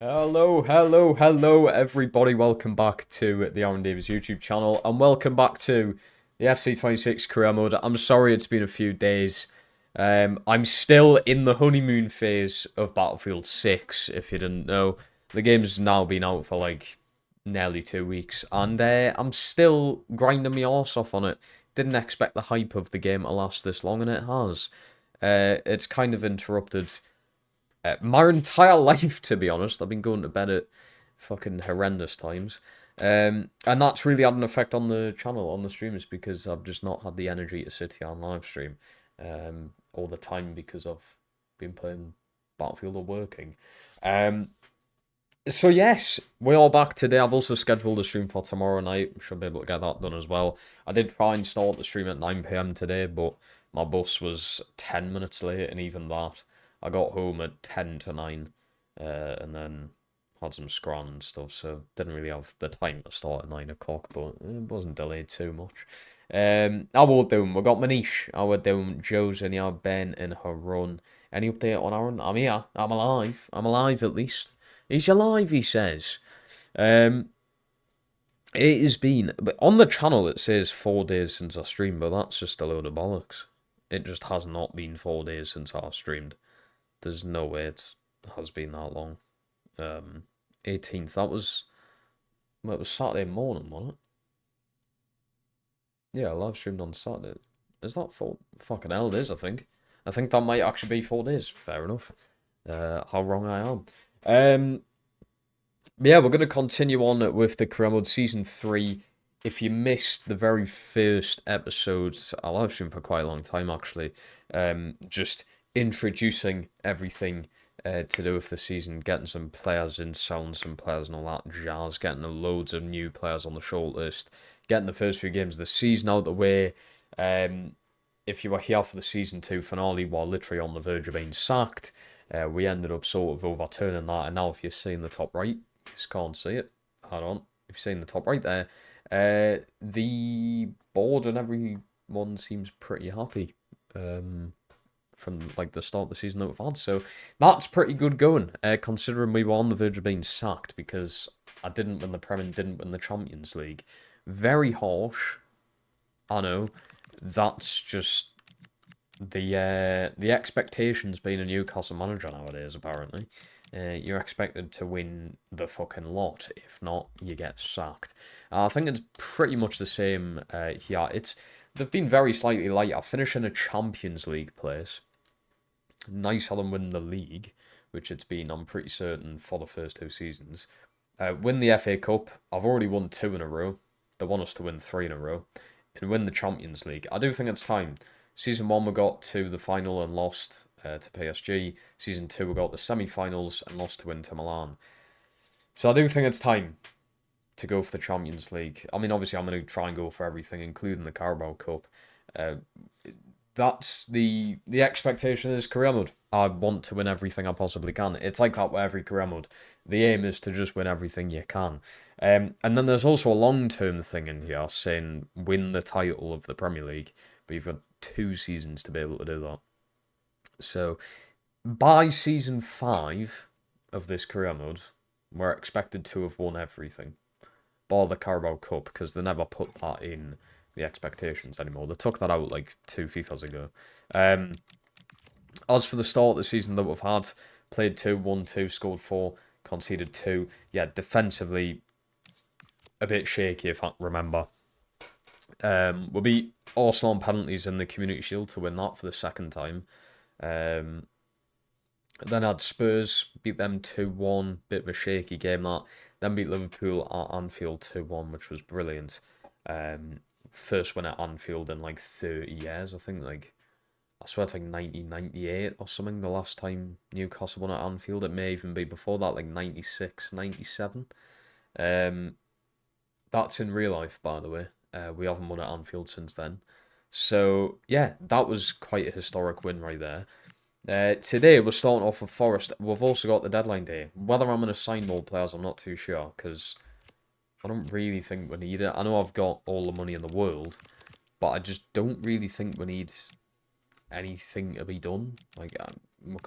Hello, everybody. Welcome back to the Aaron Davis YouTube channel, and welcome back to the FC26 career mode. I'm sorry it's been a few days. I'm still in the honeymoon phase of Battlefield 6, if you didn't know. The game's now been out for like nearly 2 weeks, and I'm still grinding my arse off on it. Didn't expect the hype of the game to last this long, and it has. It's kind of interrupted my entire life, to be honest. I've been going to bed at fucking horrendous times. And that's really had an effect on the channel, on the streams, because I've just not had the energy to sit here on live stream all the time because I've been playing Battlefield or working. So yes, we're all back today. I've also scheduled a stream for tomorrow night. Should be able to get that done as well. I did try and start the stream at 9 PM today, but my bus was 10 minutes late, and even that, I got home at 10 to 9, and then had some scran and stuff, so didn't really have the time to start at 9 o'clock, but it wasn't delayed too much. I will do them. We got Manish, I would do Joe's in here, Ben in her run. Any update on Aaron? I'm here. I'm alive. I'm alive at least. He's alive, he says. It has been, but on the channel it says 4 days since I streamed, but that's just a load of bollocks. It just has not been 4 days since I streamed. There's no way it has been that long. 18th, that was, well, it was Saturday morning, wasn't it? Yeah, I live streamed on Saturday. Is that 4? Fucking hell, it is, I think. I think that might actually be 4 days. Fair enough. How wrong I am. Yeah, we're going to continue on with the career mode Season 3. If you missed the very first episodes, I live streamed for quite a long time, actually. Just introducing everything to do with the season, getting some players in, selling some players and all that jazz, getting loads of new players on the shortlist, getting the first few games of the season out of the way. If you were here for the Season 2 finale, while literally on the verge of being sacked, we ended up sort of overturning that, and now if you see in the top right, you just can't see it, hold on, if you see in the top right there, the board and everyone seems pretty happy. From like the start of the season that we've had. So that's pretty good going, considering we were on the verge of being sacked because I didn't win the Prem and didn't win the Champions League. Very harsh, I know. That's just the expectations being a Newcastle manager nowadays, apparently. You're expected to win the fucking lot. If not, you get sacked. I think it's pretty much the same here. They've been very slightly lighter. Finishing a Champions League place. Nicer than win the league, which it's been, I'm pretty certain, for the first 2 seasons. Win the FA Cup. I've already won 2 in a row. They want us to win 3 in a row. And win the Champions League. I do think it's time. Season 1 we got to the final and lost to PSG. Season 2 we got the semi-finals and lost to Inter Milan. So I do think it's time to go for the Champions League. I mean, obviously I'm going to try and go for everything, including the Carabao Cup. That's the expectation of this career mode. I want to win everything I possibly can. It's like that with every career mode. The aim is to just win everything you can. And then there's also a long-term thing in here saying win the title of the Premier League, but you've got 2 seasons to be able to do that. So by season 5 of this career mode, we're expected to have won everything. Bar the Carabao Cup, because they never put that in the expectations anymore. They took that out like 2 FIFAs ago. As for the start of the season that we've had, played 2, won 2, scored 4, conceded 2. Yeah, defensively, a bit shaky if I remember. We beat Arsenal on penalties in the Community Shield to win that for the 2nd time. Then had Spurs, beat them 2-1, bit of a shaky game that. Then beat Liverpool at Anfield 2-1, which was brilliant. First win at Anfield in like 30 years, I think. Like, I swear it's like 1998 or something, the last time Newcastle won at Anfield. It may even be before that, like 96, 97. That's in real life, by the way. We haven't won at Anfield since then. So, yeah, that was quite a historic win right there. Today, we're starting off with Forest. We've also got the deadline day. Whether I'm going to sign more players, I'm not too sure, because I don't really think we need it. I know I've got all the money in the world, but I just don't really think we need anything to be done. Like, we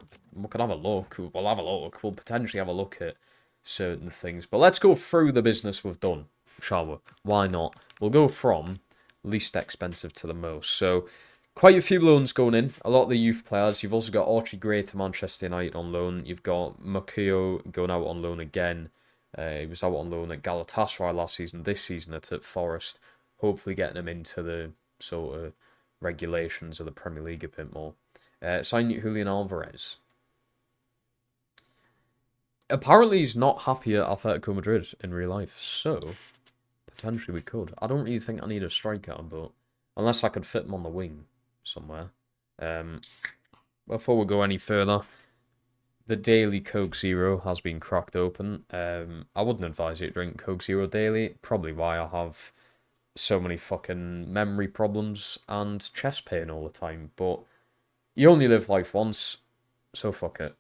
could have a look. We'll have a look. We'll potentially have a look at certain things. But let's go through the business we've done, shall we? Why not? We'll go from least expensive to the most. So, quite a few loans going in. A lot of the youth players. You've also got Archie Gray to Manchester United on loan. You've got Makuyo going out on loan again. He was out on loan at Galatasaray last season. This season at Forest. Hopefully getting him into the sort of regulations of the Premier League a bit more. Signed Julian Alvarez. Apparently he's not happy at Atletico Madrid in real life, so potentially we could. I don't really think I need a striker, but unless I could fit him on the wing somewhere. Before we go any further, the daily Coke Zero has been cracked open. I wouldn't advise you to drink Coke Zero daily. Probably why I have so many fucking memory problems and chest pain all the time. But you only live life once, so fuck it.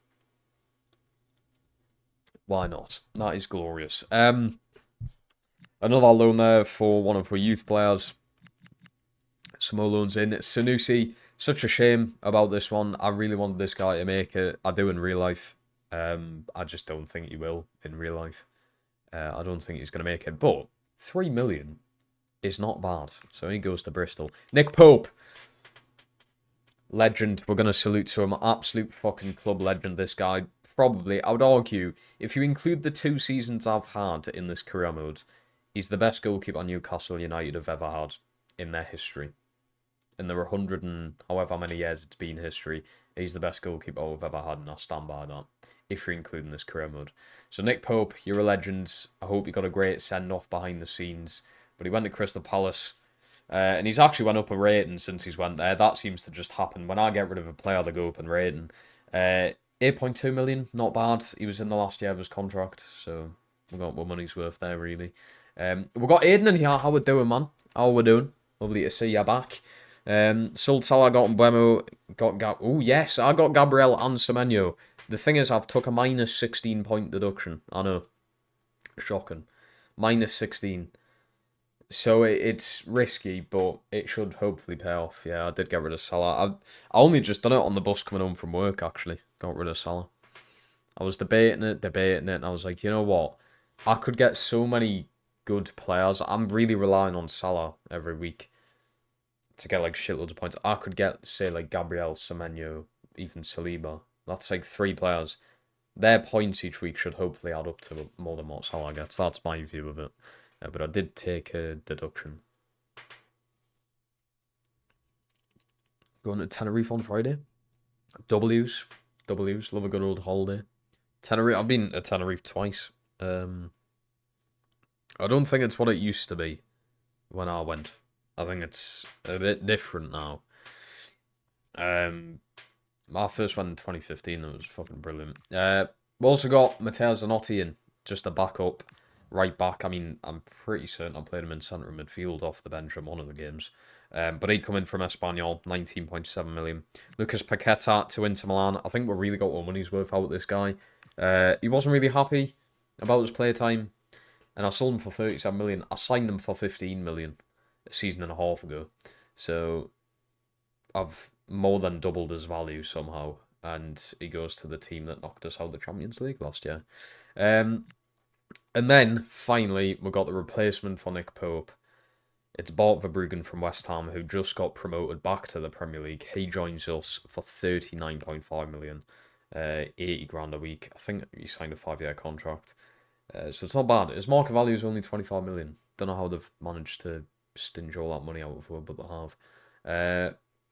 Why not? That is glorious. Another loan there for one of our youth players. Some more loans in. Sanusi, such a shame about this one. I really wanted this guy to make it. I do in real life. I just don't think he will in real life. I don't think he's going to make it. But 3 million is not bad. So he goes to Bristol. Nick Pope. Legend. We're going to salute to him. Absolute fucking club legend, this guy. Probably, I would argue, if you include the 2 seasons I've had in this career mode, he's the best goalkeeper Newcastle United have ever had in their history. In their 100 and however many years it's been history, he's the best goalkeeper we've ever had, and I stand by that, if you're including this career mode. So Nick Pope, you're a legend. I hope you got a great send-off behind the scenes. But he went to Crystal Palace, and he's actually went up a rating since he's went there. That seems to just happen. When I get rid of a player, they go up in rating. 8.2 million, not bad. He was in the last year of his contract, so we got what money's worth there, really. We've got Aiden in here. How we doing, man? How we doing? Lovely to see you back. Sold Salah, got Mbeumo, got oh yes, I got Gabriel and Semenyo. The thing is, I've took a minus 16 point deduction. I know, shocking. Minus 16. So it's risky, but it should hopefully pay off. Yeah, I did get rid of Salah. I only just done it on the bus coming home from work, actually. Got rid of Salah. I was debating it, and I was like, you know what? I could get so many good players. I'm really relying on Salah every week to get like shitloads of points. I could get, say, like Gabriel, Semenyo, even Saliba. That's like 3 players. Their points each week should hopefully add up to more than what Salah gets. That's my view of it. But I did take a deduction. Going to Tenerife on Friday. W's. Love a good old holiday. Tenerife. I've been to Tenerife twice. I don't think it's what it used to be when I went. I think it's a bit different now. I first went in 2015. It was fucking brilliant. We also got Matteo Zanotti in, just a backup. Right back, I mean, I'm pretty certain I played him in centre midfield off the bench in one of the games. But he'd come in from Espanyol, 19.7 million. Lucas Paqueta to Inter Milan. I think we really got our money's worth out of this guy. He wasn't really happy about his playtime, and I sold him for 37 million. I signed him for 15 million a season and a half ago. So I've more than doubled his value somehow, and he goes to the team that knocked us out of the Champions League last year. And then, finally, we got the replacement for Nick Pope. It's Bart Verbruggen from West Ham, who just got promoted back to the Premier League. He joins us for 39.5 million, 80 grand a week. I think he signed a 5-year contract. So it's not bad. His market value is only 25 million. Don't know how they've managed to stinge all that money out of him, but they have.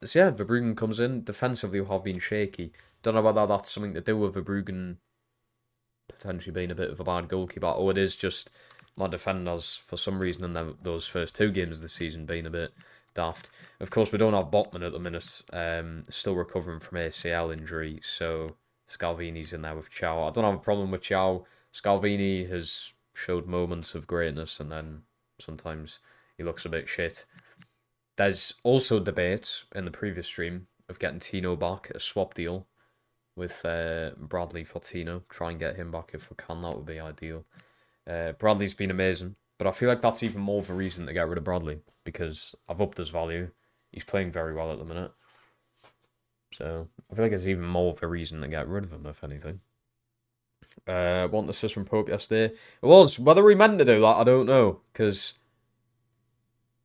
So yeah, Verbruggen comes in. Defensively, we have been shaky. Don't know whether that's something to do with Verbruggen potentially being a bit of a bad goalkeeper, or it is just my defenders, for some reason, in those first 2 games of the season, being a bit daft. Of course, we don't have Botman at the minute, still recovering from ACL injury, so Scalvini's in there with Chow. I don't have a problem with Chow. Scalvini has showed moments of greatness, and then sometimes he looks a bit shit. There's also debates in the previous stream of getting Tino back, a swap deal with Bradley for Tino. Try and get him back if we can. That would be ideal. Bradley's been amazing, but I feel like that's even more of a reason to get rid of Bradley, because I've upped his value. He's playing very well at the minute. So I feel like it's even more of a reason to get rid of him, if anything. One assist from Pope yesterday. It was. Whether he meant to do that, I don't know. Because,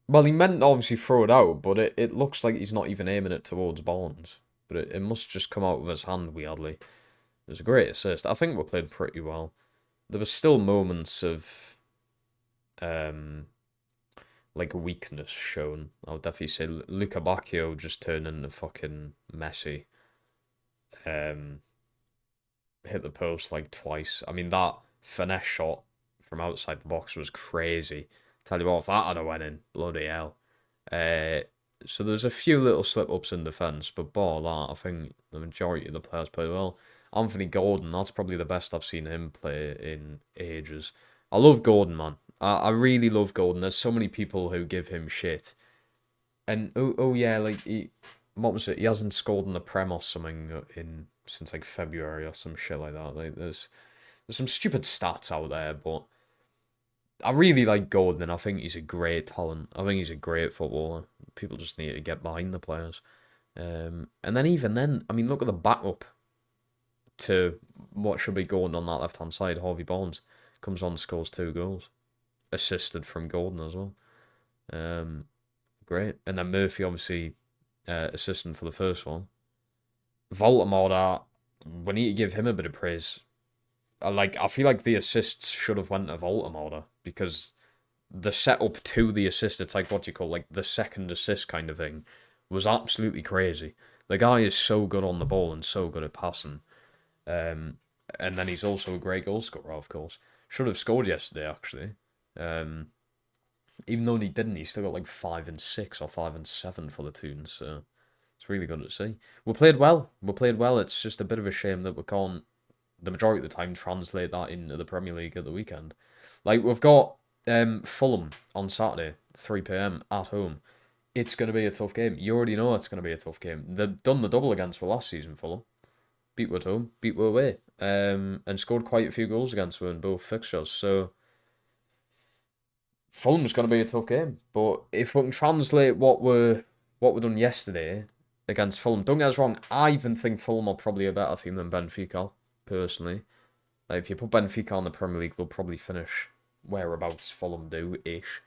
well, he meant to obviously throw it out, but it looks like he's not even aiming it towards Barnes. But it must just come out of his hand weirdly. It was a great assist. I think we played pretty well. There were still moments of, like, weakness shown. I'll definitely say Luca Bacchio just turned into fucking Messi. Hit the post like twice. I mean, that finesse shot from outside the box was crazy. Tell you what, if that had went in, bloody hell. So there's a few little slip-ups in defence, but bar that, I think the majority of the players played well. Anthony Gordon, that's probably the best I've seen him play in ages. I love Gordon, man. I really love Gordon. There's so many people who give him shit. And, oh yeah, like, what was it? He hasn't scored in the Prem or something since, like, February or some shit like that. Like, there's some stupid stats out there, but I really like Gordon, and I think he's a great talent. I think he's a great footballer. People just need to get behind the players. And then even then, I mean, look at the backup to what should be Gordon on that left-hand side. Harvey Barnes comes on, scores 2 goals. Assisted from Gordon as well. Great. And then Murphy, obviously, assistant for the first one. Voldemort, we need to give him a bit of praise. I feel like the assists should have went to Voldemort because the setup to the assist, it's like what you call like the second assist kind of thing, was absolutely crazy. The guy is so good on the ball and so good at passing. And then he's also a great goal scorer, of course. Should have scored yesterday, actually. Even though he didn't, he still got like 5 and 6 or 5 and 7 for the Toons. So it's really good to see. We played well. It's just a bit of a shame that we can't, the majority of the time, translate that into the Premier League at the weekend. Like, we've got Fulham on Saturday, 3 p.m. at home. It's going to be a tough game. You already know it's going to be a tough game. They've done the double against us last season, Fulham. Beat us at home, beat us away. And scored quite a few goals against us in both fixtures. So Fulham's going to be a tough game. But if we can translate what we done yesterday against Fulham, don't get us wrong, I even think Fulham are probably a better team than Benfica, personally. Like, if you put Benfica on the Premier League, they'll probably finish whereabouts Fulham do-ish.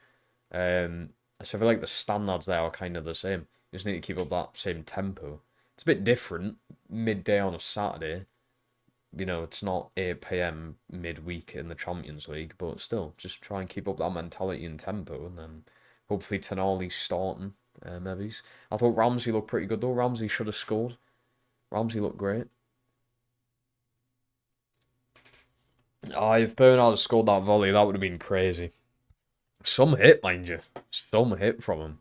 So I feel like the standards there are kind of the same. You just need to keep up that same tempo. It's a bit different, midday on a Saturday. You know, it's not 8 p.m. midweek in the Champions League, but still, just try and keep up that mentality and tempo, and then hopefully Tonali's starting, maybe. I thought Ramsey looked pretty good, though. Ramsey should have scored. Ramsey looked great. Oh, if Bernard had scored that volley, that would have been crazy. Some hit, mind you. Some hit from him.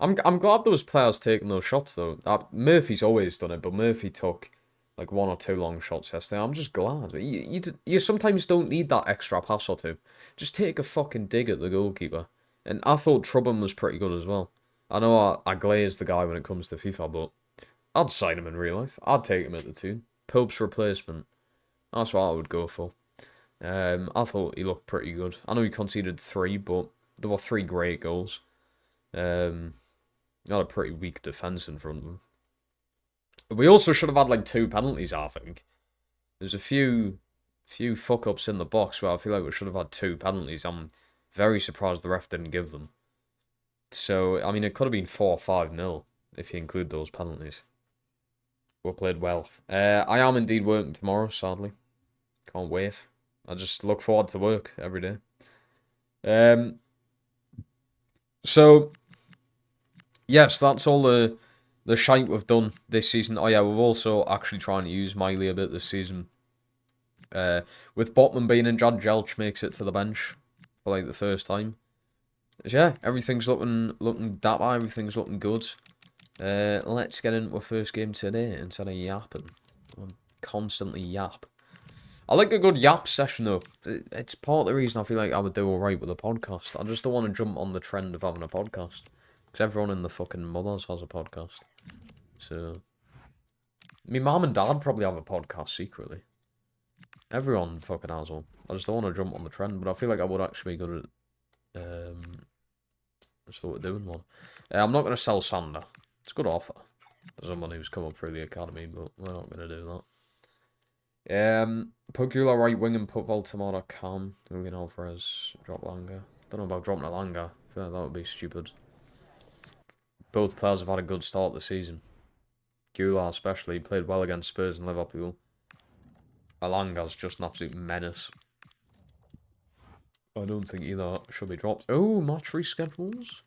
I'm glad those players taking those shots, though. Murphy's always done it, but Murphy took like 1 or 2 long shots yesterday. I'm just glad. You sometimes don't need that extra pass or two. Just take a fucking dig at the goalkeeper. And I thought Trubbin was pretty good as well. I know I glaze the guy when it comes to FIFA, but I'd sign him in real life. I'd take him at the Toon. Pope's replacement. That's what I would go for. I thought he looked pretty good. I know he conceded 3, but there were 3 great goals. Had a pretty weak defence in front of him. We also should have had like 2 penalties, I think. There's a few fuck-ups in the box where I feel like we should have had 2 penalties. I'm very surprised the ref didn't give them. So, I mean, it could have been 4 or 5-0 if you include those penalties. We played well. I am indeed working tomorrow, sadly. Can't wait. I just look forward to work every day. So, yes, that's all the shite we've done this season. Oh yeah, we're also actually trying to use Miley a bit this season. With Botman being injured, Jelch makes it to the bench for like the first time. So yeah, everything's looking dapper, everything's looking good. Let's get into our first game today instead of yapping. I'm constantly yap. I like a good yap session though. It's part of the reason I feel like I would do alright with a podcast. I just don't want to jump on the trend of having a podcast. Because everyone in the fucking mothers has a podcast. So, my mum and dad probably have a podcast secretly. Everyone fucking has one. I just don't want to jump on the trend, but I feel like I would actually be good at sort of doing one. I'm not going to sell Sander. It's a good offer for someone who's come up through the academy, but we're not going to do that. Put Gula right wing and put Voltamada Cam. Julian Alvarez, drop Langa. Don't know about dropping a Langa. I feel like that would be stupid. Both players have had a good start the season. Gula especially played well against Spurs and Liverpool. Alanga's just an absolute menace. I don't think either should be dropped. Oh, match reschedules.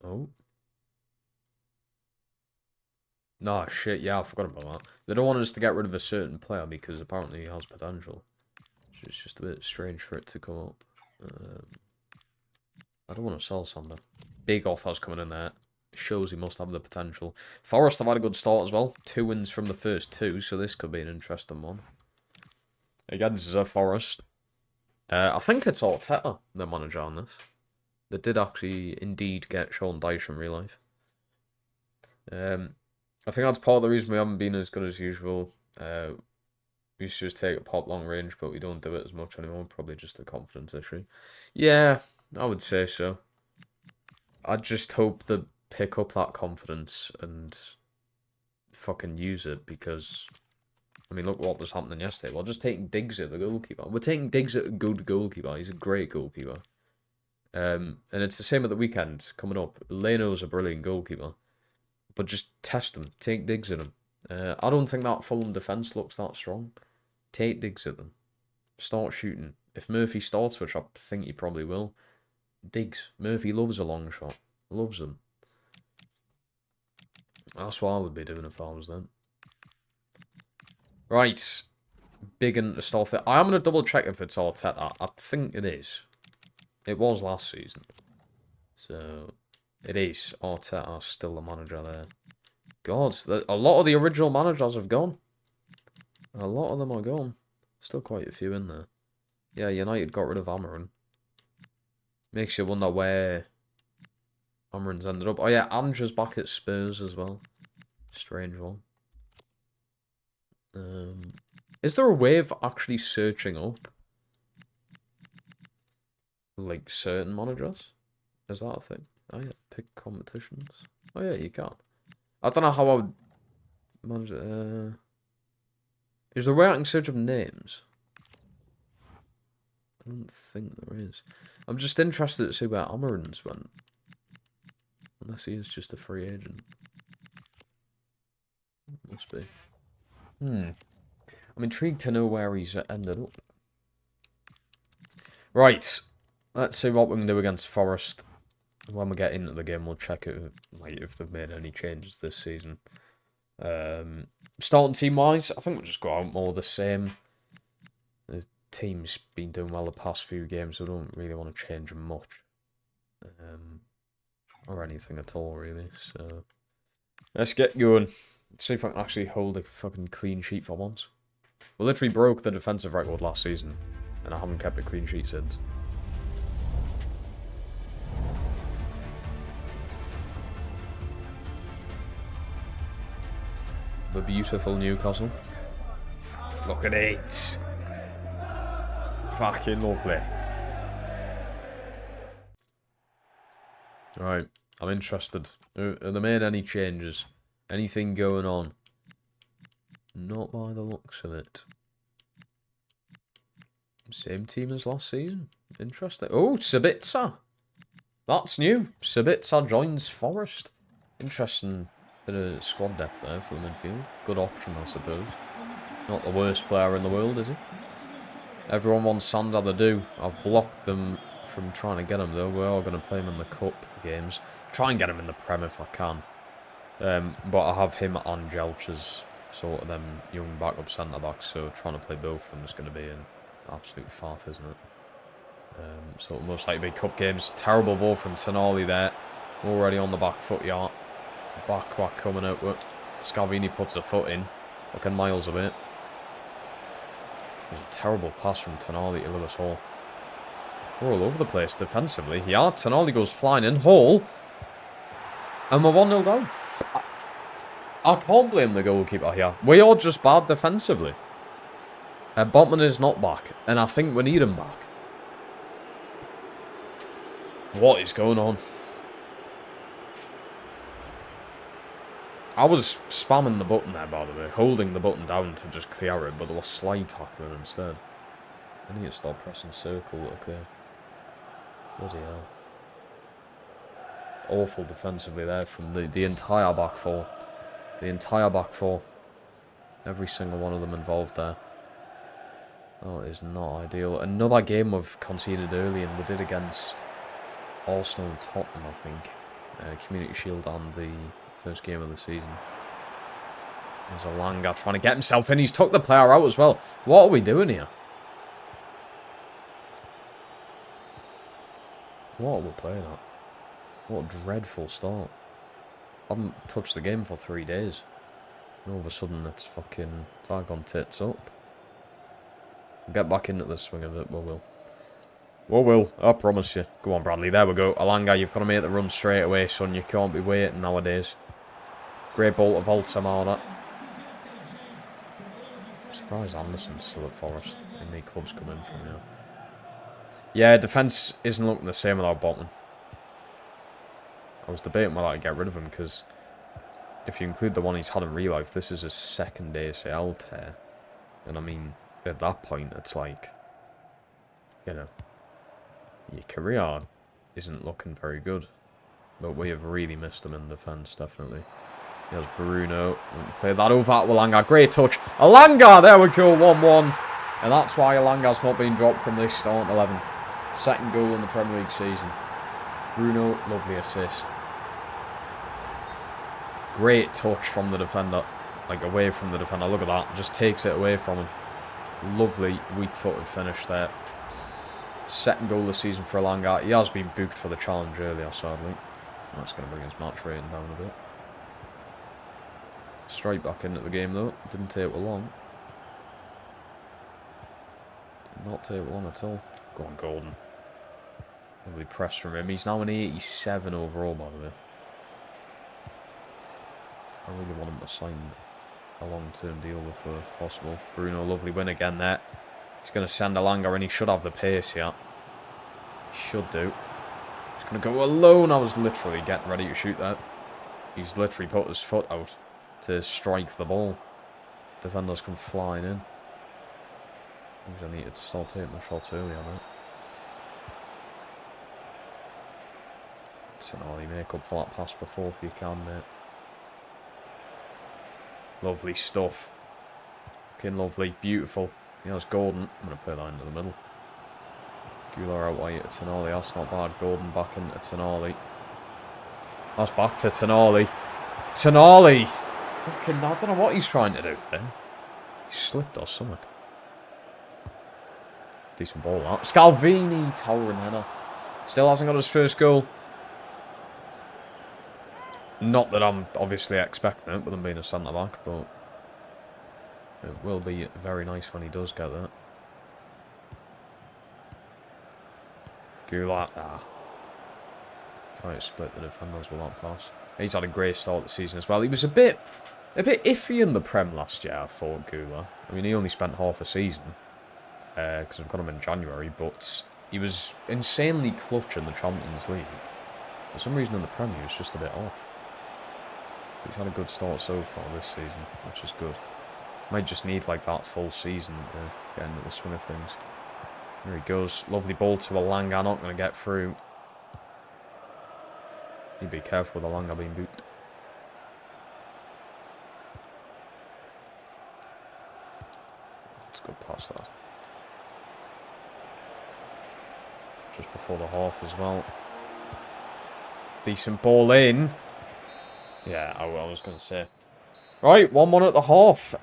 Oh. Nah, shit, yeah, I forgot about that. They don't want us to get rid of a certain player because apparently he has potential. It's just a bit strange for it to come up. I don't want to sell Sander. Big offers coming in there. Shows he must have the potential. Forest have had a good start as well. 2 wins from the first 2, so this could be an interesting one. Again, this is a Forest. I think it's Arteta, the manager on this. They did actually indeed get Sean Dyche in real life. I think that's part of the reason we haven't been as good as usual. We used to just take a pop long range, but we don't do it as much anymore. Probably just a confidence issue. Yeah, I would say so. I just hope they pick up that confidence and fucking use it because, I mean, look what was happening yesterday. We're just taking digs at the goalkeeper. We're taking digs at a good goalkeeper. He's a great goalkeeper. And it's the same at the weekend coming up. Leno's a brilliant goalkeeper. But just test them. Take digs at them. I don't think that Fulham defence looks that strong. Take digs at them. Start shooting. If Murphy starts, which I think he probably will, digs. Murphy loves a long shot. Loves them. That's what I would be doing if I was them. Right. Big into stuff. I am going to double check if it's Arteta. I think it is. It was last season. So... It is. Arteta still the manager there. God, a lot of the original managers have gone. A lot of them are gone. Still quite a few in there. Yeah, United got rid of Amarin. Makes you wonder where Amarin's ended up. Oh yeah, Ange's back at Spurs as well. Strange one. Is there a way of actually searching up like certain managers? Is that a thing? Oh yeah, pick competitions. Oh yeah, you can. I don't know how I would manage it. Is there a way I can search up names? I don't think there is. I'm just interested to see where Amarin's went. Unless he is just a free agent. Must be. I'm intrigued to know where he's ended up. Right. Let's see what we can do against Forest. When we get into the game, we'll check it, like, if they've made any changes this season. Starting team-wise, I think we'll just go out more the same. The team's been doing well the past few games, so I don't really want to change much. Or anything at all, really. So let's get going. Let's see if I can actually hold a fucking clean sheet for once. We literally broke the defensive record last season, and I haven't kept a clean sheet since. The beautiful Newcastle. Look at it. Fucking lovely. Right, I'm interested. Have they made any changes? Anything going on? Not by the looks of it. Same team as last season. Interesting. Oh, Sabitzer. That's new. Sabitzer joins Forest. Interesting. Bit of squad depth there for the midfield. Good option, I suppose. Not the worst player in the world, is he? Everyone wants Sander, they do. I've blocked them from trying to get him, though. We are going to play him in the Cup games. Try and get him in the Prem if I can. But I have him and Jelch as sort of them young backup centre-backs, so trying to play both of them is going to be an absolute faff, isn't it? So it'll most likely be Cup games. Terrible ball from Tonali there. Already on the back foot, yeah. Back whack coming out with Scalvini puts a foot in, looking miles away. It was a terrible pass from Tonali to Lewis Hall. We're all over the place defensively. Yeah, Tonali goes flying in. Hall. And we're 1-0 down. I can't blame the goalkeeper here. We are just bad defensively. Botman is not back, and I think we need him back. What is going on? I was spamming the button there, by the way. Holding the button down to just clear it, but there was slide tackling instead. I need to start pressing circle to clear. Bloody hell. Awful defensively there from the entire back four. The entire back four. Every single one of them involved there. Oh, it is not ideal. Another game we've conceded early, and we did against Arsenal and Tottenham, I think. Community Shield on the first game of the season. There's Alanga trying to get himself in. He's took the player out as well. What are we doing here? What are we playing at? What a dreadful start. I haven't touched the game for 3 days. And all of a sudden it's fucking tag on tits up. We'll get back into the swing of it, we will. We will, I promise you. Go on, Bradley, there we go. Alanga, you've got to make the run straight away, son. You can't be waiting nowadays. Great ball to Voltamana. I'm surprised Anderson's still at Forest. How many clubs come in from here? Yeah, defence isn't looking the same without Botman. I was debating whether I'd get rid of him, because if you include the one he's had in real life, this is his second ACL tear. And I mean, at that point, it's like, you know, your career isn't looking very good. But we have really missed him in defence, definitely. Here's Bruno. Play that over at Alanga. Great touch. Alanga! There we go, 1-1. And that's why Alanga's not been dropped from this starting 11. Second goal in the Premier League season. Bruno, lovely assist. Great touch from the defender. Like, away from the defender. Look at that. Just takes it away from him. Lovely, weak-footed finish there. Second goal this season for Alanga. He has been booked for the challenge earlier, sadly. That's going to bring his match rating down a bit. Straight back into the game, though. Didn't take long. Did not take long at all. Go on, Golden. Lovely press from him. He's now an 87 overall, by the way. I really want him to sign a long-term deal with her, if possible. Bruno, lovely win again there. He's going to send Alanga, and he should have the pace here. He should do. He's going to go alone. I was literally getting ready to shoot that. He's literally put his foot out to strike the ball. Defenders come flying in. I needed to start taking my shots early on it. Tonali, make up for that pass before if you can, mate. Lovely stuff. Fucking lovely. Beautiful. Here's Gordon. I'm going to play that into the middle. Gular out wide to Tonali. That's not bad. Gordon back into Tonali. That's back to Tonali. Tonali! Fucking, I don't know what he's trying to do there. He slipped or something. Decent ball that. Scalvini, towering header. Still hasn't got his first goal. Not that I'm obviously expecting it with him being a centre-back, but it will be very nice when he does get that. Gulat, trying to split the defenders with that pass. He's had a great start the season as well. He was a bit iffy in the Prem last year, I thought, Gula. I mean, he only spent half a season, because I've got him in January, but he was insanely clutch in the Champions League. For some reason in the Prem, he was just a bit off. He's had a good start so far this season, which is good. Might just need like that full season to get into the swing of things. There he goes. Lovely ball to Alanga. Not going to get through. You'd be careful with Alanga being booked. Let's go past that. Just before the half as well. Decent ball in. Yeah, I was going to say. Right, 1-1 at the half.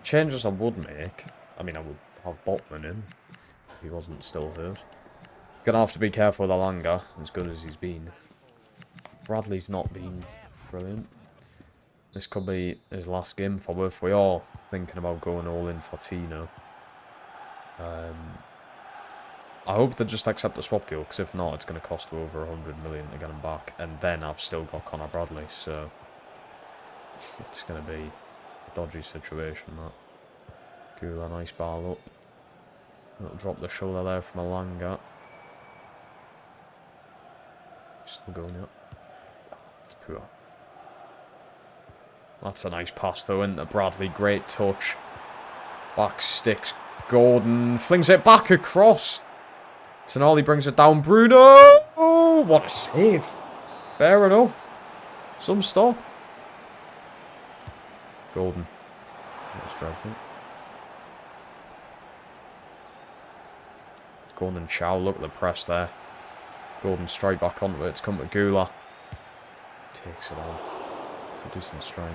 Changes I would make. I mean, I would have Botman in if he wasn't still hurt. Gonna have to be careful with Alanga, as good as he's been. Bradley's not been brilliant. This could be his last game for Worth. We are thinking about going all in for Tino. I hope they just accept the swap deal, because if not, it's going to cost over 100 million to get him back. And then I've still got Connor Bradley, so it's going to be a dodgy situation, that. Gula, nice ball up. Little drop the shoulder there from Alanga. Still going up. It's poor. That's a nice pass, though, into Bradley. Great touch. Back sticks. Gordon flings it back across. Tonali brings it down. Bruno! Oh, what a save. Fair enough. Some stop. Gordon. Let's drive it. Gordon and Chow. Look at the press there. Gordon straight back onto it. It's come to Gula. Takes it on. It's a decent strike.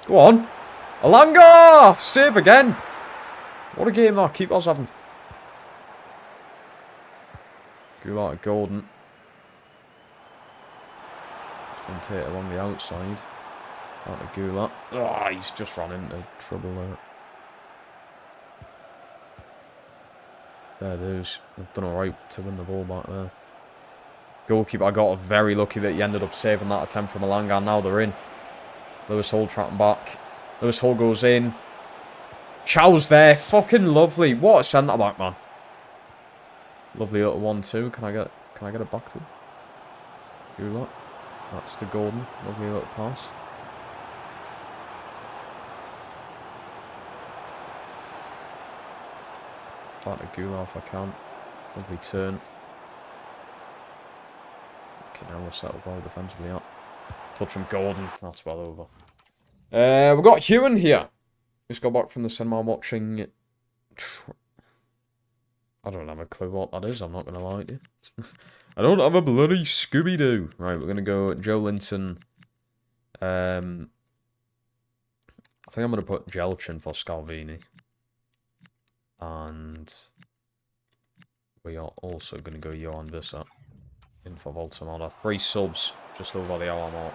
Go on. Alanga! Save again. What a game that keeper's having. Gula to Gordon. He's going to take it along the outside. Out to Gula. Oh, he's just run into trouble there. There it is. They've done alright to win the ball back there. Goalkeeper got very lucky that he ended up saving that attempt from Alanga. Now they're in. Lewis Hall tracking back. Lewis Hall goes in. Chow's there. Fucking lovely. What a centre back, man. Lovely little 1-2. Can I get it back to him? Gula. That's to Gordon. Lovely little pass. Back to Gula if I can. Lovely turn. Okay, now we'll settle well defensively up. Touch from Gordon. That's well over. We've got Hewan here. Just got back from the cinema watching... I don't have a clue what that is, I'm not going to lie to you. I don't have a bloody Scooby-Doo. Right, we're going to go Joe Linton. I think I'm going to put Jelchin for Scalvini. And we are also going to go Johan Vissa in for Voltamada. 3 subs, just over the hour mark.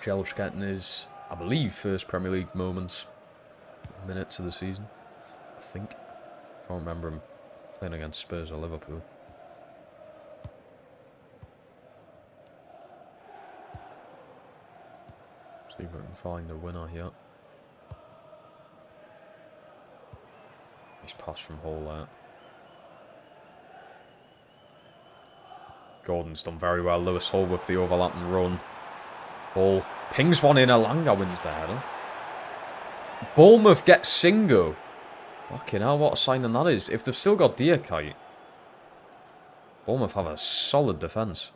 Jelch getting his, I believe, first Premier League minutes of the season. I think. Can't remember him playing against Spurs or Liverpool. See if we can find a winner here. Nice pass from Hall there. Gordon's done very well. Lewis Hall with the overlapping run. Hall pings one in. Alanga wins the header. Bournemouth gets Singo. Fucking hell, what a signing that is. If they've still got Diakite, Bournemouth have a solid defence.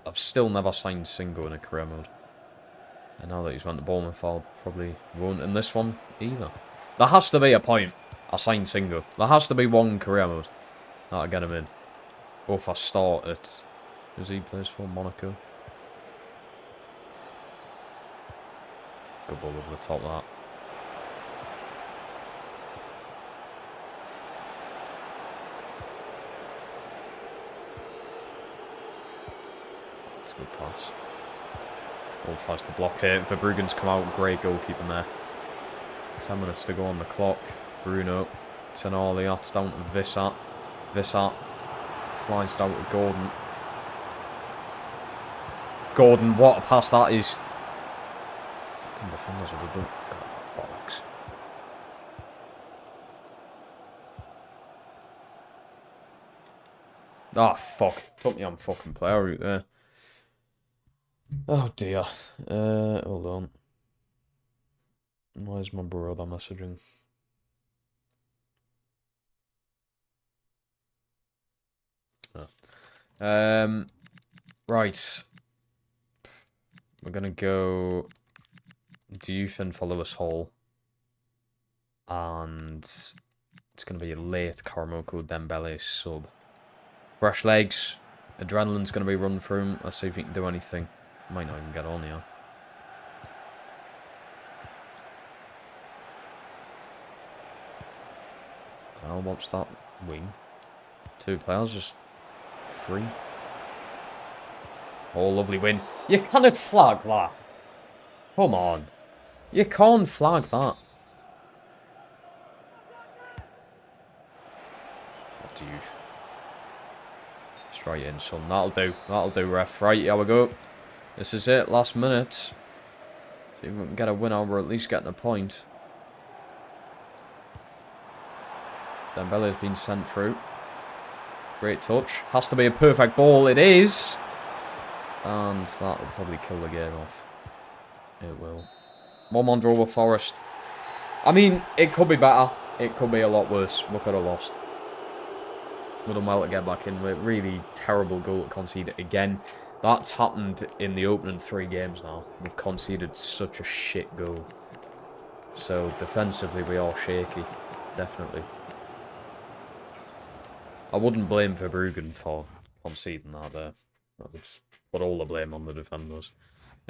I've still never signed Singo in a career mode. And now that he's went to Bournemouth, I'll probably won't in this one either. There has to be a point I signed Singo. There has to be one career mode that'll get him in. Or if I start at... Who's he plays for? Monaco. Good ball over the top of that. That's a good pass. Ball tries to block here. Verbruggen's come out. Great goalkeeping there. 10 minutes to go on the clock. Bruno. Tonali. That's down to Vissat. Vissat flies down to Gordon. Gordon, what a pass that is. Fucking defenders would have done. Oh, bollocks. Ah, fuck. Took me on fucking player route there. Oh dear. Hold on. Where's my brother messaging? Oh. Right. We're going to go Dufin for Lewis Hall. And it's going to be a late Karamoko Dembele sub. Fresh legs. Adrenaline's going to be run through him. Let's see if he can do anything. Might not even get on here. I'll watch that wing. 2 players, just 3. Oh, lovely win. You cannot flag that. Come on. You can't flag that. What do you... Straight in, son. That'll do. That'll do, ref. Right, here we go. This is it. Last minute. See if we can get a win or at least getting a point. Dembele's been sent through. Great touch. Has to be a perfect ball. It is. And that will probably kill the game off. It will. 1-1 draw with Forest. I mean, it could be better. It could be a lot worse. We could have lost. We've done well to get back in with really terrible goal to concede again. That's happened in the opening 3 games now. We've conceded such a shit goal. So defensively we are shaky. Definitely. I wouldn't blame Verbruggen for conceding that there. I would put all the blame on the defenders.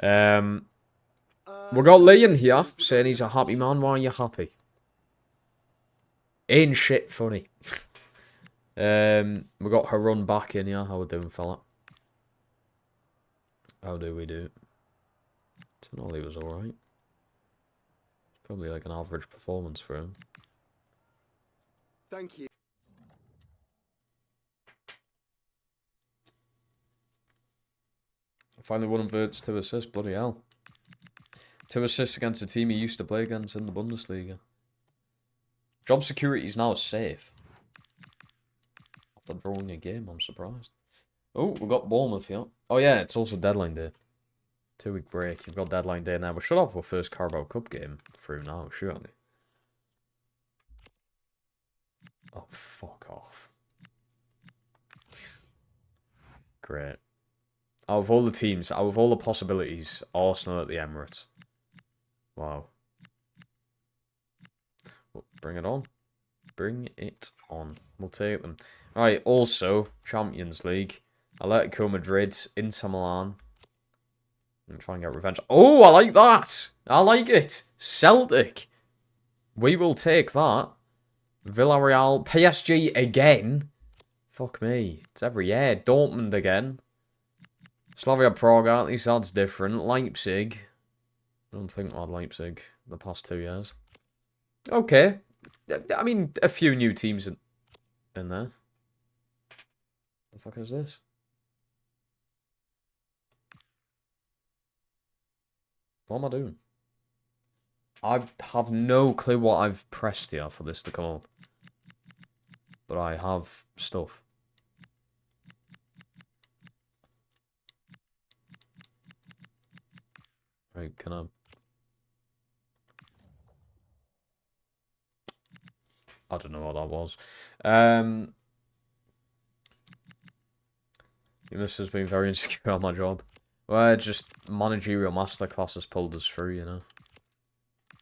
We got Liam here saying he's a happy man. Why are you happy? Ain't shit funny. We got Harun back in here. How we doing, fella? How do we do? Tonali was alright. Probably like an average performance for him. Thank you. Finally won on Verts, 2 assists. Bloody hell. 2 assists against a team he used to play against in the Bundesliga. Job security is now safe. After drawing a game, I'm surprised. Oh, we got Bournemouth here. Oh yeah, it's also deadline day. 2-week break. You've got deadline day now. We should have our first Carabao Cup game through now, surely. Oh, fuck off. Great. Out of all the teams, out of all the possibilities, Arsenal at the Emirates. Wow. Well, bring it on. Bring it on. We'll take them. Right, also, Champions League. Atletico Madrid, Inter Milan. I'm trying to get revenge. Oh, I like that. I like it. Celtic. We will take that. Villarreal. PSG again. Fuck me. It's every year. Dortmund again. Slavia Prague, at least that's different. Leipzig. I don't think I had Leipzig the past 2 years. Okay. I mean, a few new teams in there. The fuck is this? What am I doing? I have no clue what I've pressed here for this to come up. But I have stuff. Right, can I don't know what that was. This has been very insecure on my job. Well, just managerial masterclass has pulled us through, you know.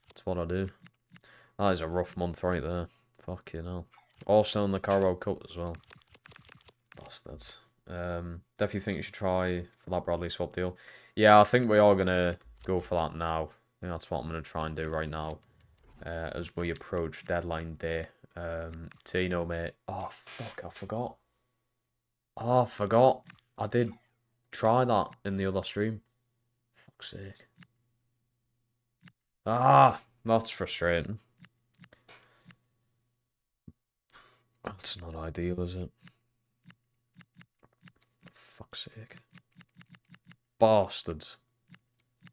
That's what I do. That is a rough month right there. Fuck you know. Also in the Carabao Cup as well. Bastards. Definitely think you should try for that Bradley swap deal. Yeah, I think we are going to go for that now. I think that's what I'm going to try and do right now. As we approach deadline day. Tino, mate. Oh, fuck, I forgot. Oh, I forgot. I did try that in the other stream. Fuck's sake. Ah, that's frustrating. That's not ideal, is it? Fuck's sake. Bastards.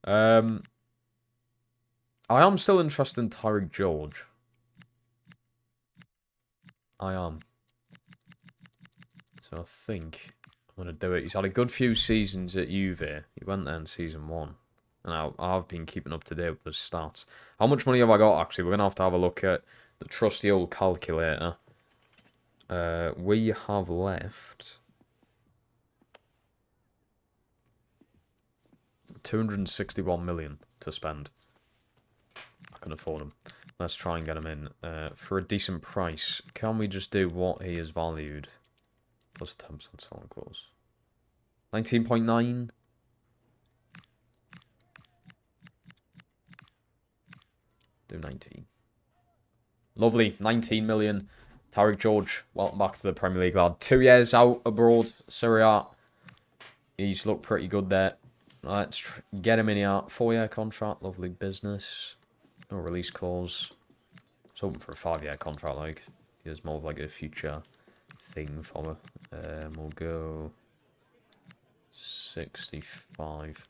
I am still interested in Tyreek George. I am. So I think I'm going to do it. He's had a good few seasons at Juve. He went there in season 1. And I've been keeping up to date with his stats. How much money have I got, actually? We're going to have a look at the trusty old calculator. We have left 261 million to spend. I can afford him. Let's try and get him in for a decent price. Can we just do what he is valued? Plus 10% selling clause. 19.9. Do 19. Lovely. 19 million. Tyreek George, welcome back to the Premier League, lad. 2 years out abroad, Serie A. He's looked pretty good there. Let's get him in here. 4-year contract, lovely business. No release clause. I was hoping for a 5-year contract, like. Here's more of like a future thing for her. We'll go 65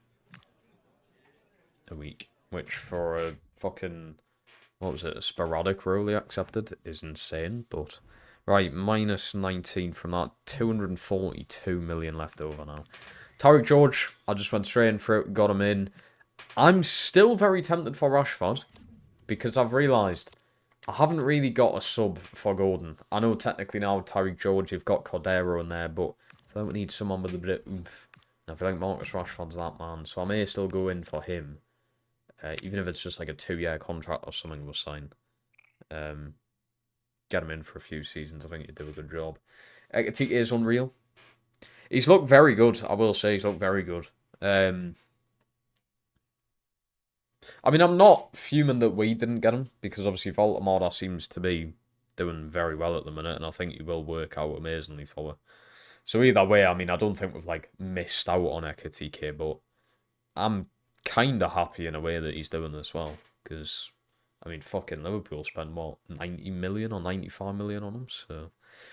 a week. Which for a fucking what was it, a sporadic role he accepted is insane. But right, minus 19 from that, 242 million left over now. Tariq George, I just went straight in for it, got him in. I'm still very tempted for Rashford because I've realised I haven't really got a sub for Gordon. I know technically now Tariq George, you've got Cordero in there, but I feel like we need someone with a bit of oomph. And I feel like Marcus Rashford's that man, so I may still go in for him. Even if it's just like a 2-year contract or something we'll sign. Get him in for a few seasons, I think he'd do a good job. Ekitike is unreal. He's looked very good, I will say. He's looked very good. I mean, I'm not fuming that we didn't get him, because obviously Voltamada seems to be doing very well at the minute, and I think he will work out amazingly for her. So either way, I mean, I don't think we've, like, missed out on Ekitike, but I'm kind of happy in a way that he's doing this well, because, I mean, fucking Liverpool spent, what, 90 million or 95 million on him, so...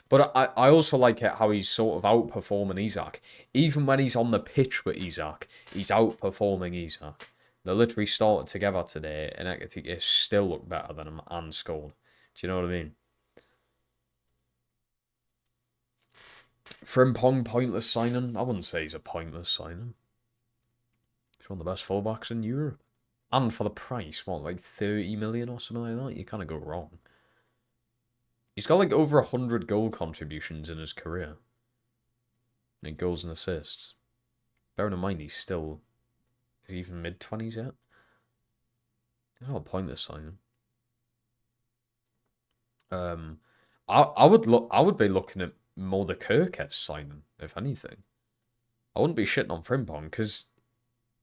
But I also like it how he's sort of outperforming Isak. Even when he's on the pitch with Isak, he's outperforming Isak. They literally started together today, and Ekitike still looked better than him and scored. Do you know what I mean? Frimpong, pointless signing? I wouldn't say he's a pointless signing. He's one of the best fullbacks in Europe. And for the price, what, like 30 million or something like that? You kind of go wrong. He's got like over 100 goal contributions in his career. And goals and assists. Bearing in mind, he's still... Is he even mid-20s yet? There's not a pointless signing. I would be looking at more the Kirkes signing, if anything. I wouldn't be shitting on Frimpong, because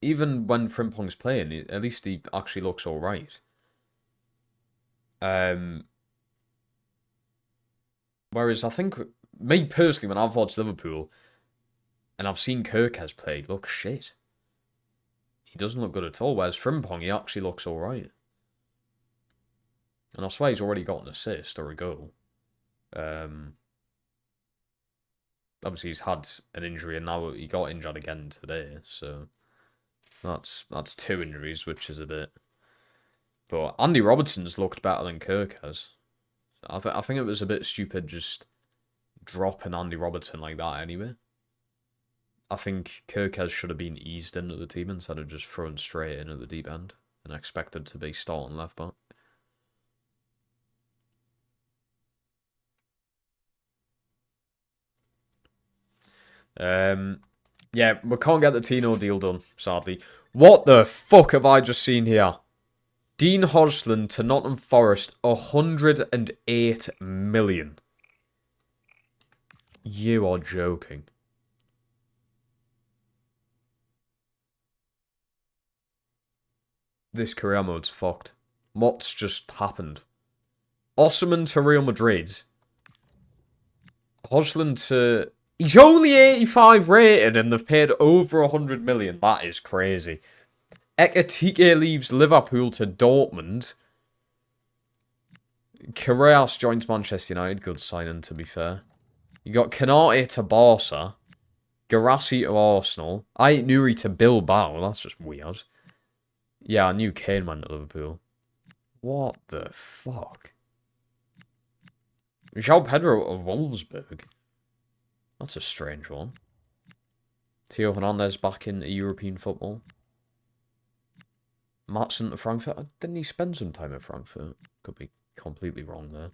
even when Frimpong's playing, at least he actually looks alright. Whereas I think, me personally, when I've watched Liverpool, and I've seen Kirkes play, he looks shit. He doesn't look good at all, whereas Frimpong, he actually looks alright. And I swear he's already got an assist or a goal. Obviously, he's had an injury, and now he got injured again today, so... That's 2 injuries, which is a bit... But Andy Robertson's looked better than Kirkes. I think it was a bit stupid just dropping Andy Robertson like that anyway. I think Kirkes should have been eased into the team instead of just thrown straight in at the deep end and expected to be starting left back. Yeah, we can't get the Tino deal done, sadly. What the fuck have I just seen here? Dean Hodgson to Nottingham Forest, 108 million. You are joking. This career mode's fucked. What's just happened? Osimhen to Real Madrid. Hodgson to... He's only 85 rated and they've paid over 100 million. That is crazy. Ekitike leaves Liverpool to Dortmund. Carreras joins Manchester United. Good signing, to be fair. You got Canate to Barca. Garassi to Arsenal. Nuri to Bilbao. That's just weird. Yeah, I knew Kane went to Liverpool. What the fuck? João Pedro to Wolfsburg. That's a strange one. Theo Hernandez back into European football. Maatsen to Frankfurt. Didn't he spend some time at Frankfurt? Could be completely wrong there.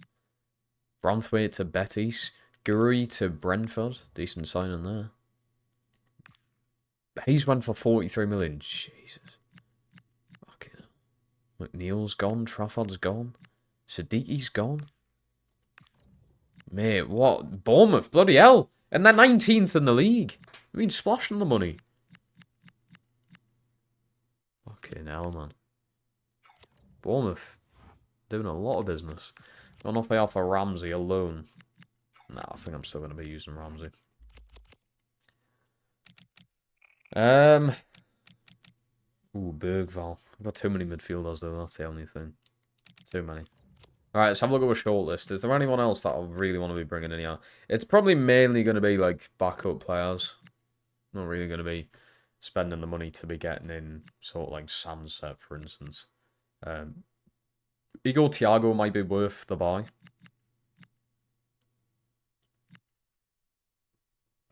Branthwaite to Betis. Guri to Brentford. Decent signing there. Hayes went for 43 million. Jesus. Fucking hell. McNeil's gone. Trafford's gone. Sadiqi's gone. Mate, what? Bournemouth. Bloody hell. And they're 19th in the league. I mean, splashing the money. Fucking hell, man. Bournemouth. Doing a lot of business. Don't know if I offer Ramsey alone. Nah, I think I'm still going to be using Ramsey. Ooh, Bergval. I've got too many midfielders, though. That's the only thing. Too many. Alright, let's have a look at a shortlist. Is there anyone else that I really want to be bringing in here? It's probably mainly going to be, like, backup players. Not really going to be spending the money to be getting in, sort of like Samset, for instance. Igor Thiago might be worth the buy.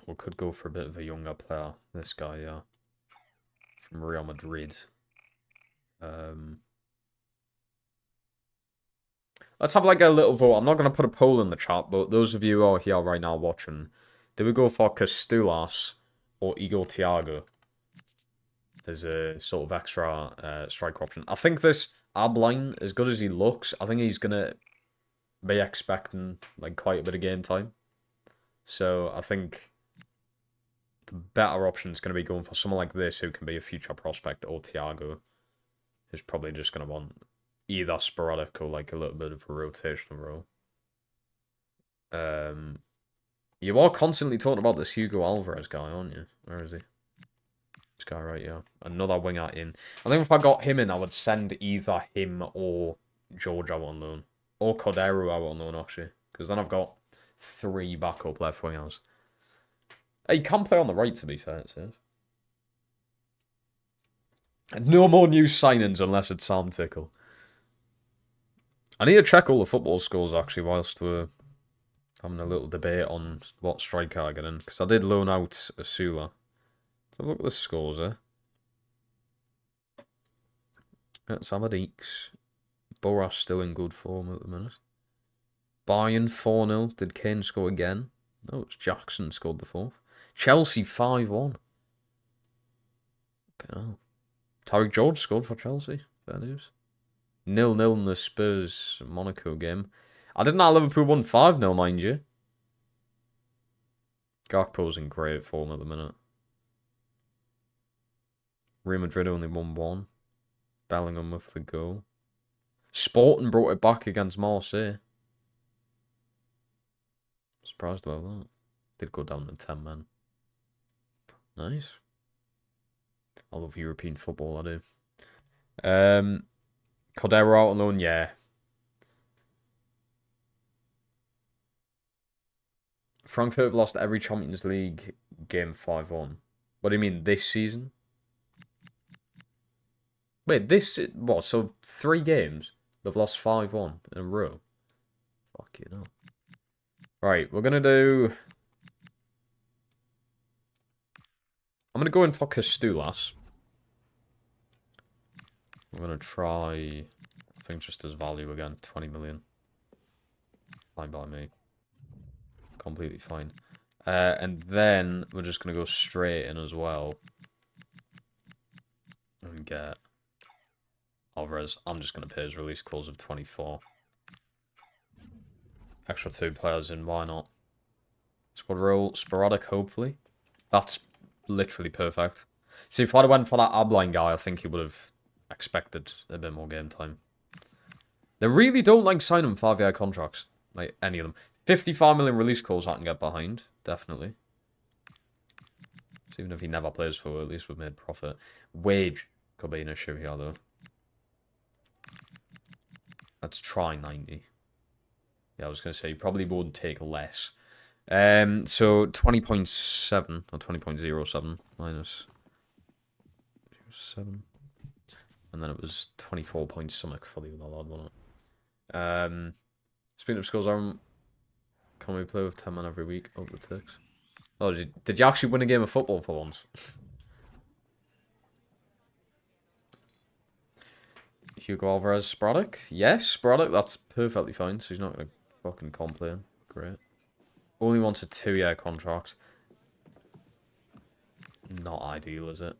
We could go for a bit of a younger player. This guy, yeah. From Real Madrid. Let's have like a little vote. I'm not going to put a poll in the chat, but those of you who are here right now watching, do we go for Castulas or Igor Thiago as a sort of extra strike option? I think this Abline, as good as he looks, I think he's going to be expecting like quite a bit of game time. So I think the better option is going to be going for someone like this who can be a future prospect, or Thiago, who's probably just going to want either sporadic or like a little bit of a rotational role. You are constantly talking about this Hugo Alvarez guy, aren't you? Where is he? This guy right here. Another winger in. I think if I got him in, I would send either him or George out on loan. Or Cordero out on loan, actually. Because then I've got 3 backup left wingers. He can play on the right, to be fair, it says. And no more new signings unless it's Sam Tickle. I need to check all the football scores, actually, whilst we're having a little debate on what striker I get in. Because I did loan out Asula. So look at the scores, eh? That's Amadeeks. Boras still in good form at the minute. Bayern 4-0. Did Kane score again? No, it's Jackson scored the 4th. Chelsea 5-1. Okay, oh. Tariq George scored for Chelsea. Fair news. 0-0 in the Spurs-Monaco game. I didn't know Liverpool won 5-0, mind you. Gakpo's in great form at the minute. Real Madrid only won 1. Bellingham with the goal. Sporting brought it back against Marseille. Surprised about that. Did go down to 10 men. Nice. I love European football, I do. Cordero out on loan, yeah. Frankfurt have lost every Champions League game 5-1. What do you mean, this season? Wait, what? So 3 games? They've lost 5-1 in a row? Fuck you know. Right, we're going to do... I'm going to go in for Castulas. We're going to try... I think just as value again. 20 million. Fine by me. Completely fine. And then we're just going to go straight in as well. And get Alvarez. I'm just going to pay his release clause of 24. Extra 2 players in, why not? Squad roll, sporadic, hopefully. That's literally perfect. See, if I'd have went for that Abline guy, I think he would have expected a bit more game time. They really don't like signing 5-year contracts. Like, any of them. 55 million release clause I can get behind. Definitely. So even if he never plays for, at least we've made profit. Wage could be an issue here, though. Let's try 90. Yeah, I was going to say, you probably would take less. So 20.7 or 20.07 minus 7. And then it was 24 point something for the other lad, wasn't it? Speaking of scores, can we play with 10 men every week? Oh, the ticks. Oh, did you actually win a game of football for once? Hugo Alvarez, sporadic? Yes, sporadic, that's perfectly fine, so he's not going to fucking complain. Great. Only wants a 2-year contract. Not ideal, is it?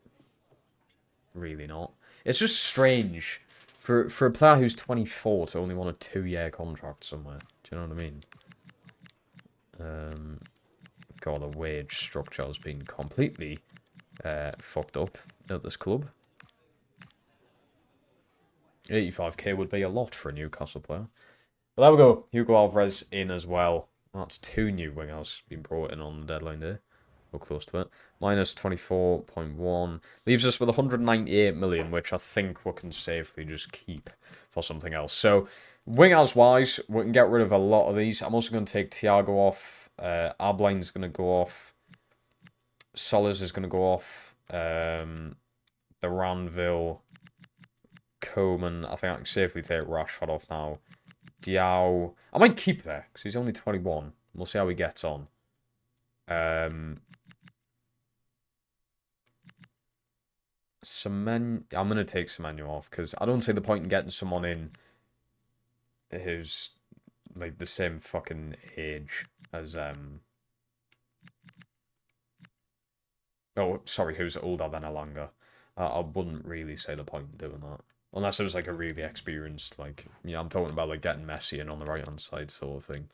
Really not. It's just strange for a player who's 24 to only want a 2-year contract somewhere. Do you know what I mean? God, the wage structure has been completely fucked up at this club. 85k would be a lot for a Newcastle player. But there we go. Hugo Alvarez in as well. That's 2 new wingers being brought in on the deadline day. Or close to it. Minus 24.1. Leaves us with 198 million, which I think we can safely just keep for something else. So, wingers-wise, we can get rid of a lot of these. I'm also going to take Thiago off. Abline's going to go off. Solis is going to go off. The Ranville. Coman. I think I can safely take Rashford off now. Diao. I might keep there because he's only 21. We'll see how he gets on. I'm going to take Semenyo off because I don't see the point in getting someone in who's like the same fucking age as oh, sorry, who's older than Elanga. I wouldn't really say the point in doing that. Unless it was like a really experienced, like, yeah, I'm talking about like getting Messi in on the right-hand side sort of thing.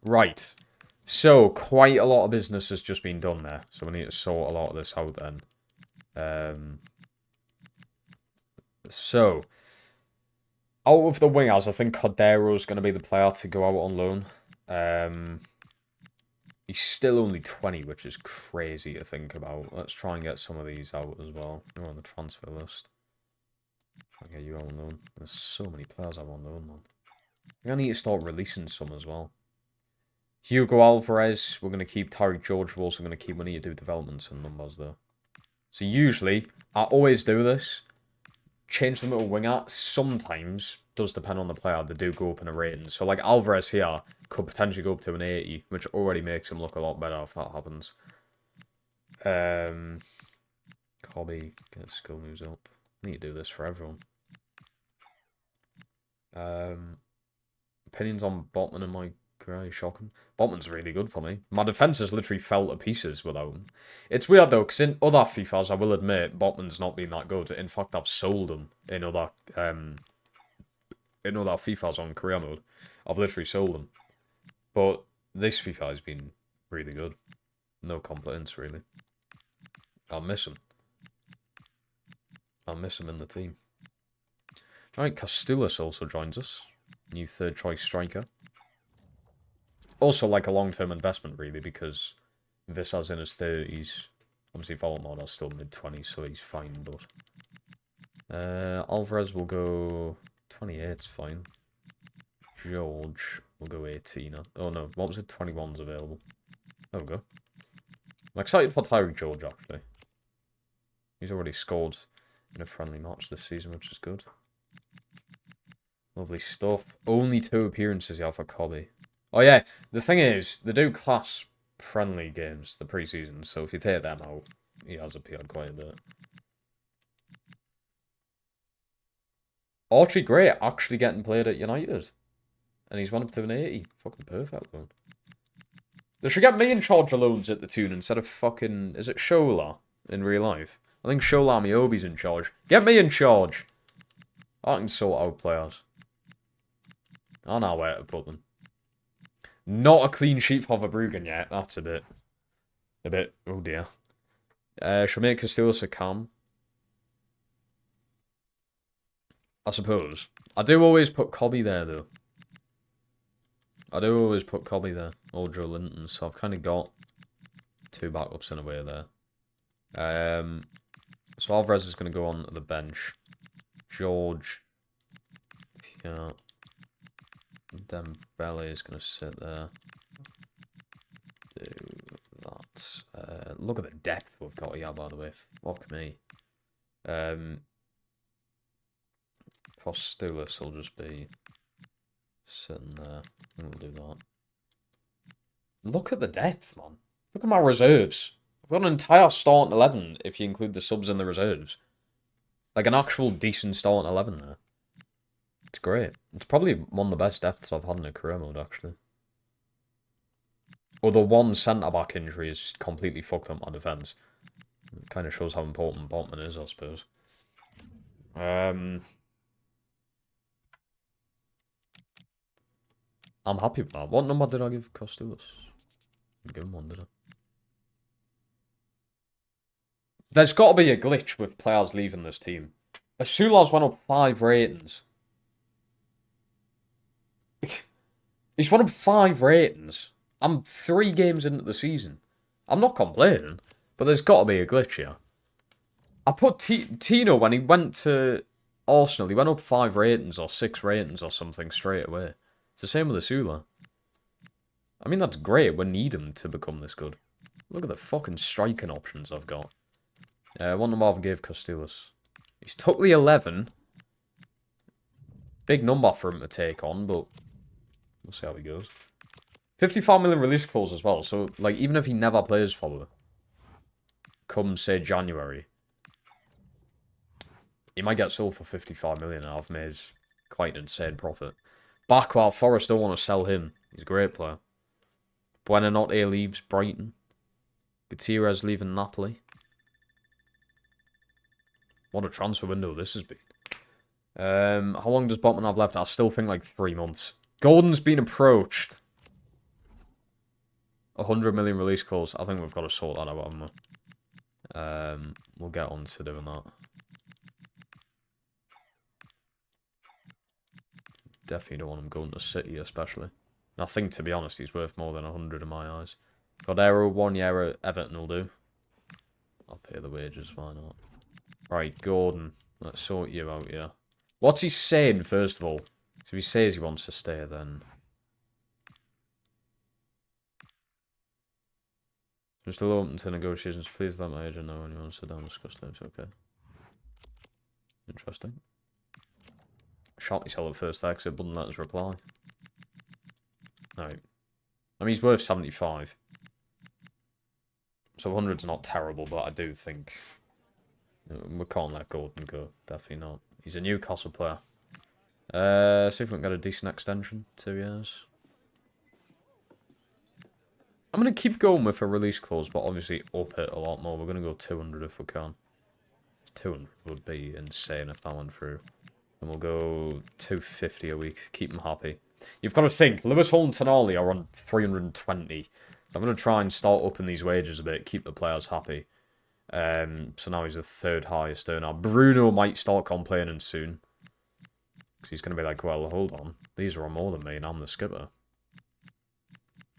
Right. So, quite a lot of business has just been done there. So we need to sort a lot of this out then. So, out of the wingers, I think Cordero's going to be the player to go out on loan. He's still only 20, which is crazy to think about. Let's try and get some of these out as well. You're on the transfer list. I'll get you on loan. There's so many players I want on loan, man. I need to start releasing some as well. Hugo Alvarez, we're going to keep. Tyreek George, we're also going to keep. We need to do developments and numbers, though. So usually, I always do this. Change them to a winger. Sometimes, does depend on the player, they do go up in a rating. So, like, Alvarez here could potentially go up to an 80, which already makes him look a lot better if that happens. Cobby, get skill moves up. I need to do this for everyone. Opinions on Botman and my Gray, shocking. Botman's really good for me. My defense has literally fell to pieces without him. It's weird though, because in other FIFAs, I will admit, Botman's not been that good. In fact, I've sold him in other FIFAs on career mode. I've literally sold them. But this FIFA has been really good. No complaints, really. I'll miss him. I'll miss him in the team. Alright, Castellas also joins us. New third choice striker. Also like a long-term investment, really, because Vissa's in his 30s. Obviously, Voldemort is still mid-20s, so he's fine, but... Alvarez will go... 28's fine. George will go 18. Oh, no. What was it? 21's available. There we go. I'm excited for Tyreek George, actually. He's already scored in a friendly match this season, which is good. Lovely stuff. Only 2 appearances here for Cobby. Oh yeah, the thing is, they do class friendly games, the pre-season, so if you take them out, he has appeared quite a bit. Archie Gray actually getting played at United. And he's went up to an 80. Fucking perfect, man. They should get me in charge of loans at the tune instead of fucking... Is it Shola in real life? I think Shola Miobi's in charge. Get me in charge! I can sort out players. I know where to put them. Not a clean sheet for Verbruggen yet. That's a bit... Oh dear. Should make Castellas a cam. I suppose. I do always put Cobby there, though. I do always put Cobby there. Or Joe Linton. So I've kind of got 2 backups in a way there. So Alvarez is going to go on the bench. George. Yeah. Dembele is going to sit there. Do that. Look at the depth we've got here, by the way. Fuck me. Costellas will just be sitting there. And we'll do that. Look at the depth, man. Look at my reserves. I've got an entire starting 11 if you include the subs and the reserves. Like an actual decent starting 11 there. It's great. It's probably one of the best depths I've had in a career mode, actually. Although one centre-back injury has completely fucked up my defence. It kind of shows how important Botman is, I suppose. I'm happy with that. What number did I give Costellas? I didn't give him one, did I? There's got to be a glitch with players leaving this team. Asula's went up 5 ratings. He's won up 5 ratings. I'm 3 games into the season. I'm not complaining, but there's got to be a glitch here. I put Tino when he went to Arsenal. He went up 5 ratings or 6 ratings or something straight away. It's the same with Asula. I mean, that's great. We need him to become this good. Look at the fucking striking options I've got. One number gave Costillas. He's totally 11. Big number for him to take on, but we'll see how he goes. 54 million release clause as well, so like even if he never plays for them, come say January, he might get sold for 55 million and I've made quite an insane profit. Backwell, Forest don't want to sell him. He's a great player. Buonanotte leaves Brighton. Gutierrez leaving Napoli. What a transfer window this has been. How long does Botman have left? I still think like 3 months. Gordon's been approached. 100 million release clause. I think we've got to sort that out, haven't we? We'll get on to doing that. Definitely don't want him going to City, especially. And I think, to be honest, he's worth more than 100 in my eyes. Cordero, 1 year at Everton will do. I'll pay the wages, why not? Right, Gordon. Let's sort you out here. What's he saying, first of all? So if he says he wants to stay, then... I'm still open to negotiations. Please let my agent know when you want to sit down and discuss terms. Okay. Interesting. Shot myself at first exit, wouldn't let us reply. Alright. I mean, he's worth 75. So 100's not terrible, but I do think... we can't let Gordon go. Definitely not. He's a Newcastle player. See if we can get a decent extension. 2 years. I'm going to keep going with a release clause, but obviously up it a lot more. We're going to go 200 if we can. 200 would be insane if that went through. And we'll go 250 a week. Keep him happy. You've got to think, Lewis Hall and Tonali are on 320. I'm going to try and start upping these wages a bit, keep the players happy. So now he's the 3rd highest earner. Bruno might start complaining soon. Because he's going to be like, well, hold on. These are on more than me and I'm the skipper.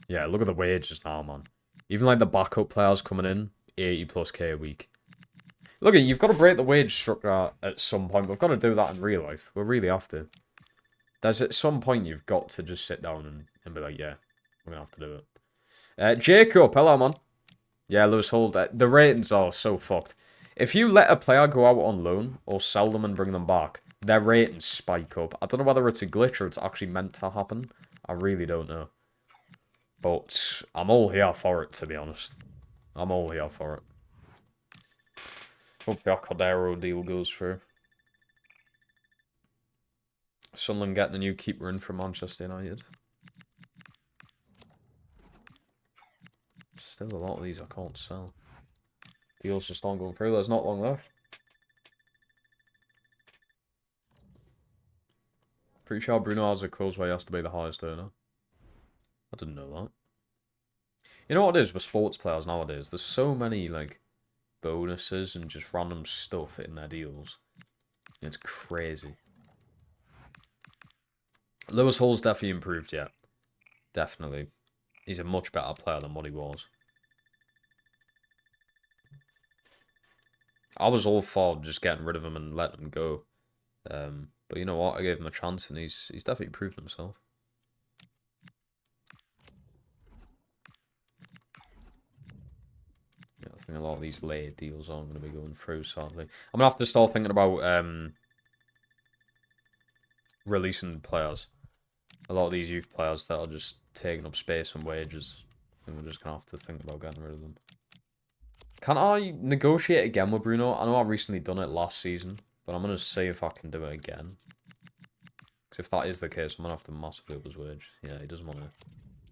Yeah, look at the wages now, man. Even like the backup players coming in, 80 plus K a week. Look, you've got to break the wage structure at some point. We've got to do that in real life. We really have to. There's at some point you've got to just sit down and be like, yeah, we're going to have to do it. Jacob, hello, man. Yeah, Lewis Hall. The ratings are so fucked. If you let a player go out on loan or sell them and bring them back, their ratings spike up. I don't know whether it's a glitch or it's actually meant to happen. I really don't know. But I'm all here for it, to be honest. I'm all here for it. Hope the Cordero deal goes through. Sunderland getting a new keeper in from Manchester United. Still a lot of these I can't sell. Deals just aren't going through. There's not long left. Pretty sure Bruno has a clause where he has to be the highest earner. I didn't know that. You know what it is with sports players nowadays? There's so many, like, bonuses and just random stuff in their deals. It's crazy. Lewis Hall's definitely improved, yeah. Definitely. He's a much better player than what he was. I was all for just getting rid of him and letting him go. But you know what? I gave him a chance and he's definitely proved himself. Yeah, I think a lot of these late deals aren't going to be going through, sadly. I'm going to have to start thinking about releasing players. A lot of these youth players that are just taking up space and wages. And we're just going to have to think about getting rid of them. Can I negotiate again with Bruno? I know I've recently done it last season, but I'm going to see if I can do it again. Because if that is the case, I'm going to have to massively up his wage. Yeah, he doesn't want to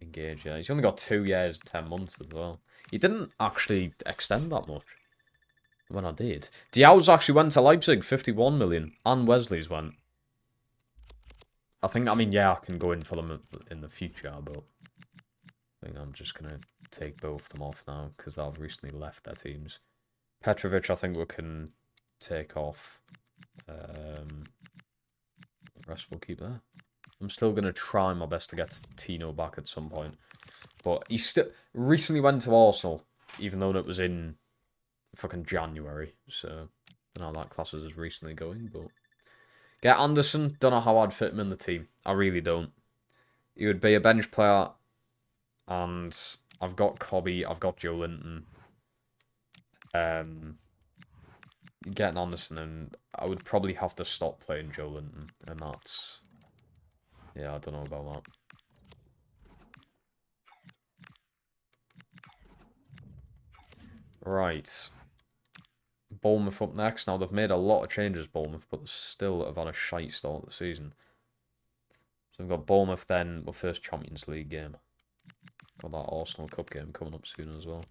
engage. Yeah, he's only got 2 years, 10 months as well. He didn't actually extend that much. When I did. Diaw's actually went to Leipzig, 51 million. And Wesley's went. I mean, yeah, I can go in for them in the future, but I think I'm just going to take both of them off now because they've recently left their teams. Petrovic, I think we can take off. The rest we'll keep there. I'm still going to try my best to get Tino back at some point. But he still recently went to Arsenal, even though it was in fucking January. So, I don't know how that class is as recently going, but... Get Anderson. Don't know how I'd fit him in the team. I really don't. He would be a bench player. And I've got Cobby. I've got Joe Linton. getting Anderson, and I would probably have to stop playing Joe Linton, and that's... Yeah, I don't know about that. Right. Bournemouth up next. Now, they've made a lot of changes, Bournemouth, but they still have had a shite start of the season. So we've got Bournemouth then, the first Champions League game. Got that Arsenal Cup game coming up soon as well.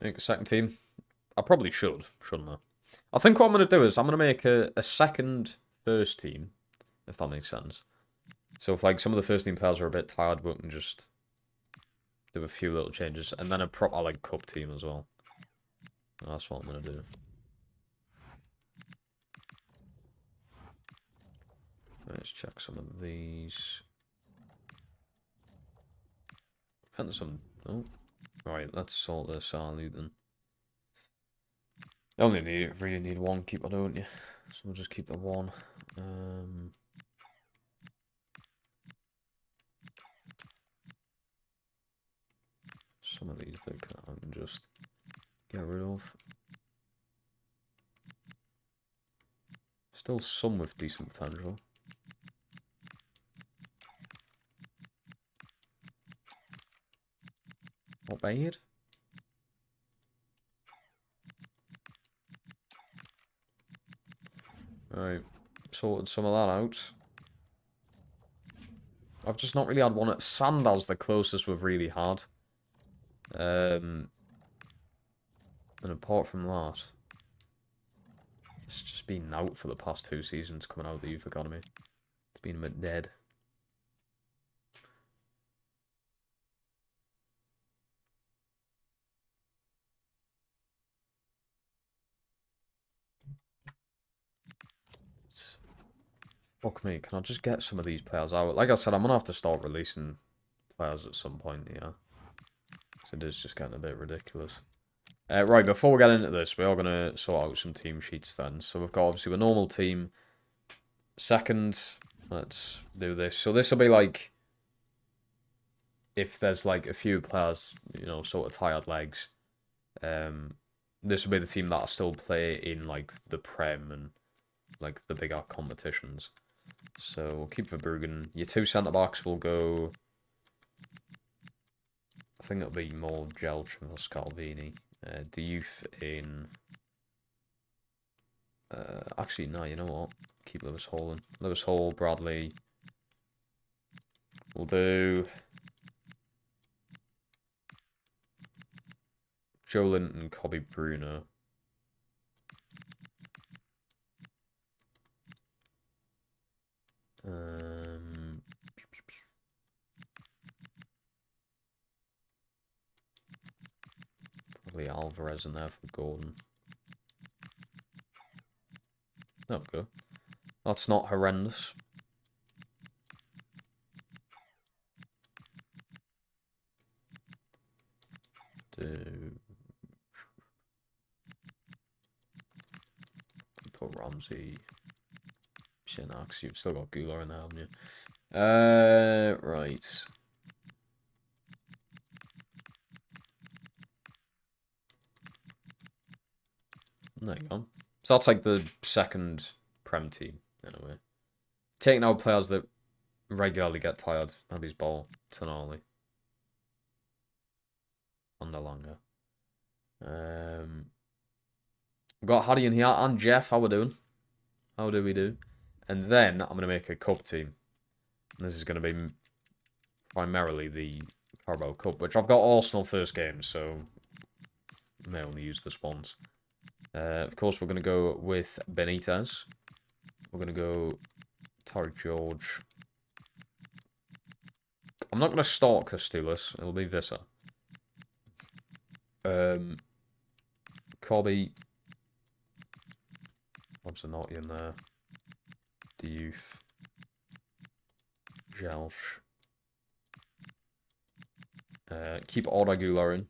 Make a second team. I probably shouldn't I? I think what I'm going to do is I'm going to make a second first team, if that makes sense. So if like some of the first team players are a bit tired, we can just do a few little changes, and then a proper like cup team as well. That's what I'm going to do. Let's check some of these. And some... Oh. Right, let's sort this out then. You only really need one keeper, don't you? So we'll just keep the one. Some of these that I can just get rid of. Still some with decent potential. Not bad. Alright, sorted some of that out. I've just not really had one at Sandal's the closest we've really had. And apart from that, it's just been out for the past 2 seasons coming out of the youth academy. It's been a bit dead. Fuck me, can I just get some of these players out? Like I said, I'm going to have to start releasing players at some point, yeah. Because it is just getting a bit ridiculous. Right, before we get into this, we are going to sort out some team sheets then. So we've got obviously a normal team. Second, let's do this. So this will be like, if there's like a few players, you know, sort of tired legs. This will be the team that I still play in like the Prem and like the bigger competitions. So we'll keep Verbruggen. Your 2 centre-backs will go... I think it'll be more Jelch and Scalvini. Diouf in... actually, no, you know what? Keep Lewis Hall in. Lewis Hall, Bradley. We'll do... Joe Linton, Kobe Bruno. Probably Alvarez in there for Gordon. Okay. That's not horrendous. Put Ramsey. Shinax, you've still got Gular in there, haven't you? Right. There you go. So that's like the second Prem team, in a way. Taking out players that regularly get tired. Abby's Ball, Tonali. Underlanger. We've got Hardy in here and Jeff. How we doing? How do we do? And then I'm going to make a cup team. And this is going to be primarily the Carabao Cup, which I've got Arsenal first game, so I may only use this once. Of course, we're going to go with Benitez. We're going to go Tariq George. I'm not going to start Castellas. It'll be Visser. Cobby. Obviously not in there. Diouf. Jelsh. Keep Odagula in.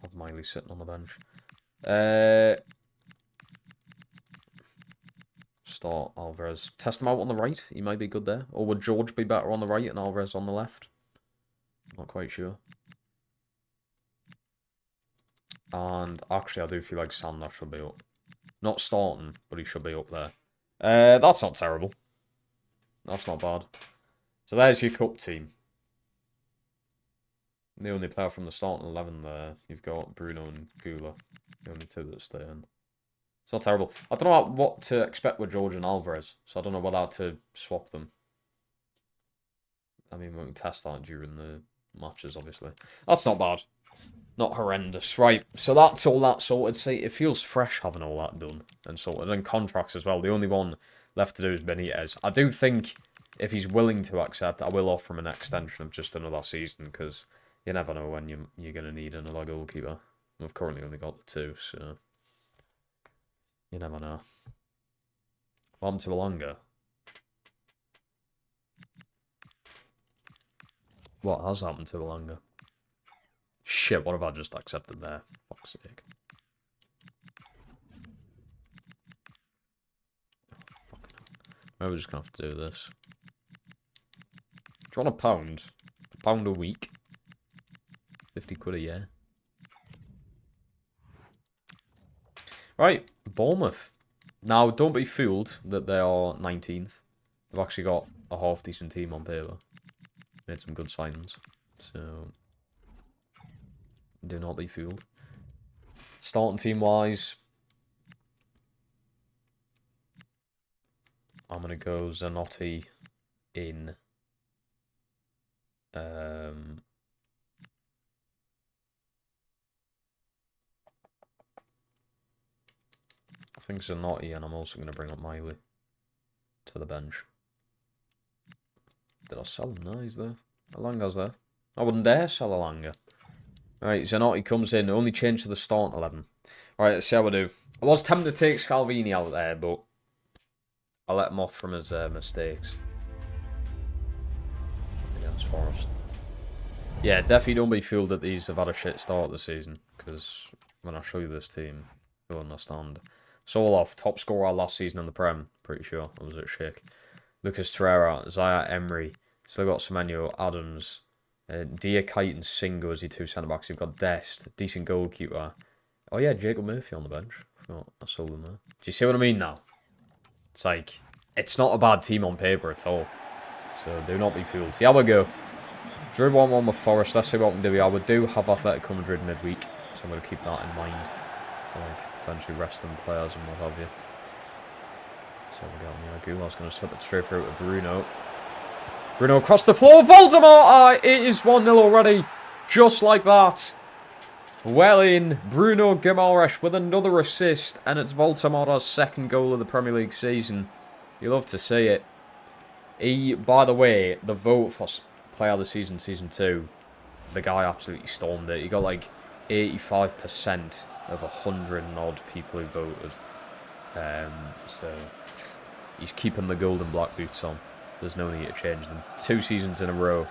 Have Miley sitting on the bench. Start Alvarez. Test him out on the right. He might be good there. Or would George be better on the right and Alvarez on the left? Not quite sure. And actually, I do feel like Sander should be up. Not starting, but he should be up there. That's not terrible. That's not bad. So there's your cup team. The only player from the starting 11 there, you've got Bruno and Gula. The only two that stay in. It's not terrible. I don't know what to expect with George and Alvarez, so I don't know whether to swap them. I mean, we can test that during the matches, obviously. That's not bad. Not horrendous. Right, so that's all that sorted. See, it feels fresh having all that done and sorted. And contracts as well. The only one left to do is Benitez. I do think if he's willing to accept, I will offer him an extension of just another season, because you never know when you're going to need another goalkeeper. We've currently only got the two, so you never know. What happened to Alanga? What has happened to Alanga? Shit, what have I just accepted there? Fuck's sake. Oh, fucking hell. Maybe we're just going to have to do this. Do you want a pound? A pound a week? 50 quid a year. Right, Bournemouth. Now, don't be fooled that they are 19th. They've actually got a half-decent team on paper. Made some good signings. So, do not be fooled. Starting team-wise, I'm going to go Zanotti in. I think Zanotti, and I'm also going to bring up Miley to the bench. Did I sell him? No, he's there. Alanga's there. I wouldn't dare sell Alanga. Right, Zanotti comes in. Only change to the starting 11. Right, let's see how we do. I was tempted to take Scalvini out there, but I let him off from his mistakes. Against Forest. Yeah, definitely don't be fooled that these have had a shit start this season, because when I show you this team, you'll understand. Soloff, top scorer last season in the Prem, pretty sure. I was at Schick. Lucas Torreira, Zaya Emery, still got Semenyo, Adams, Diakite and Singo as your two centre-backs. You've got Dest, decent goalkeeper. Oh yeah, Jacob Murphy on the bench. I sold him there. Do you see what I mean now? It's like, it's not a bad team on paper at all. So do not be fooled. Here we go. Drew 1-1 with Forest. Let's see what we can do. We do have Atletico Madrid midweek, so I'm going to keep that in mind. Like, potentially resting players and what have you. So we got Gula's going to slip it straight through to Bruno. Bruno across the floor. Voldemort! It is 1-0 already. Just like that. Well in. Bruno Guimaraes with another assist. And it's Voldemort's second goal of the Premier League season. You love to see it. He, by the way, the vote for Player of the Season, Season 2, the guy absolutely stormed it. He got like 85% of 100 and odd people who voted. So he's keeping the gold and black boots on. There's no need to change them. 2 seasons in a row,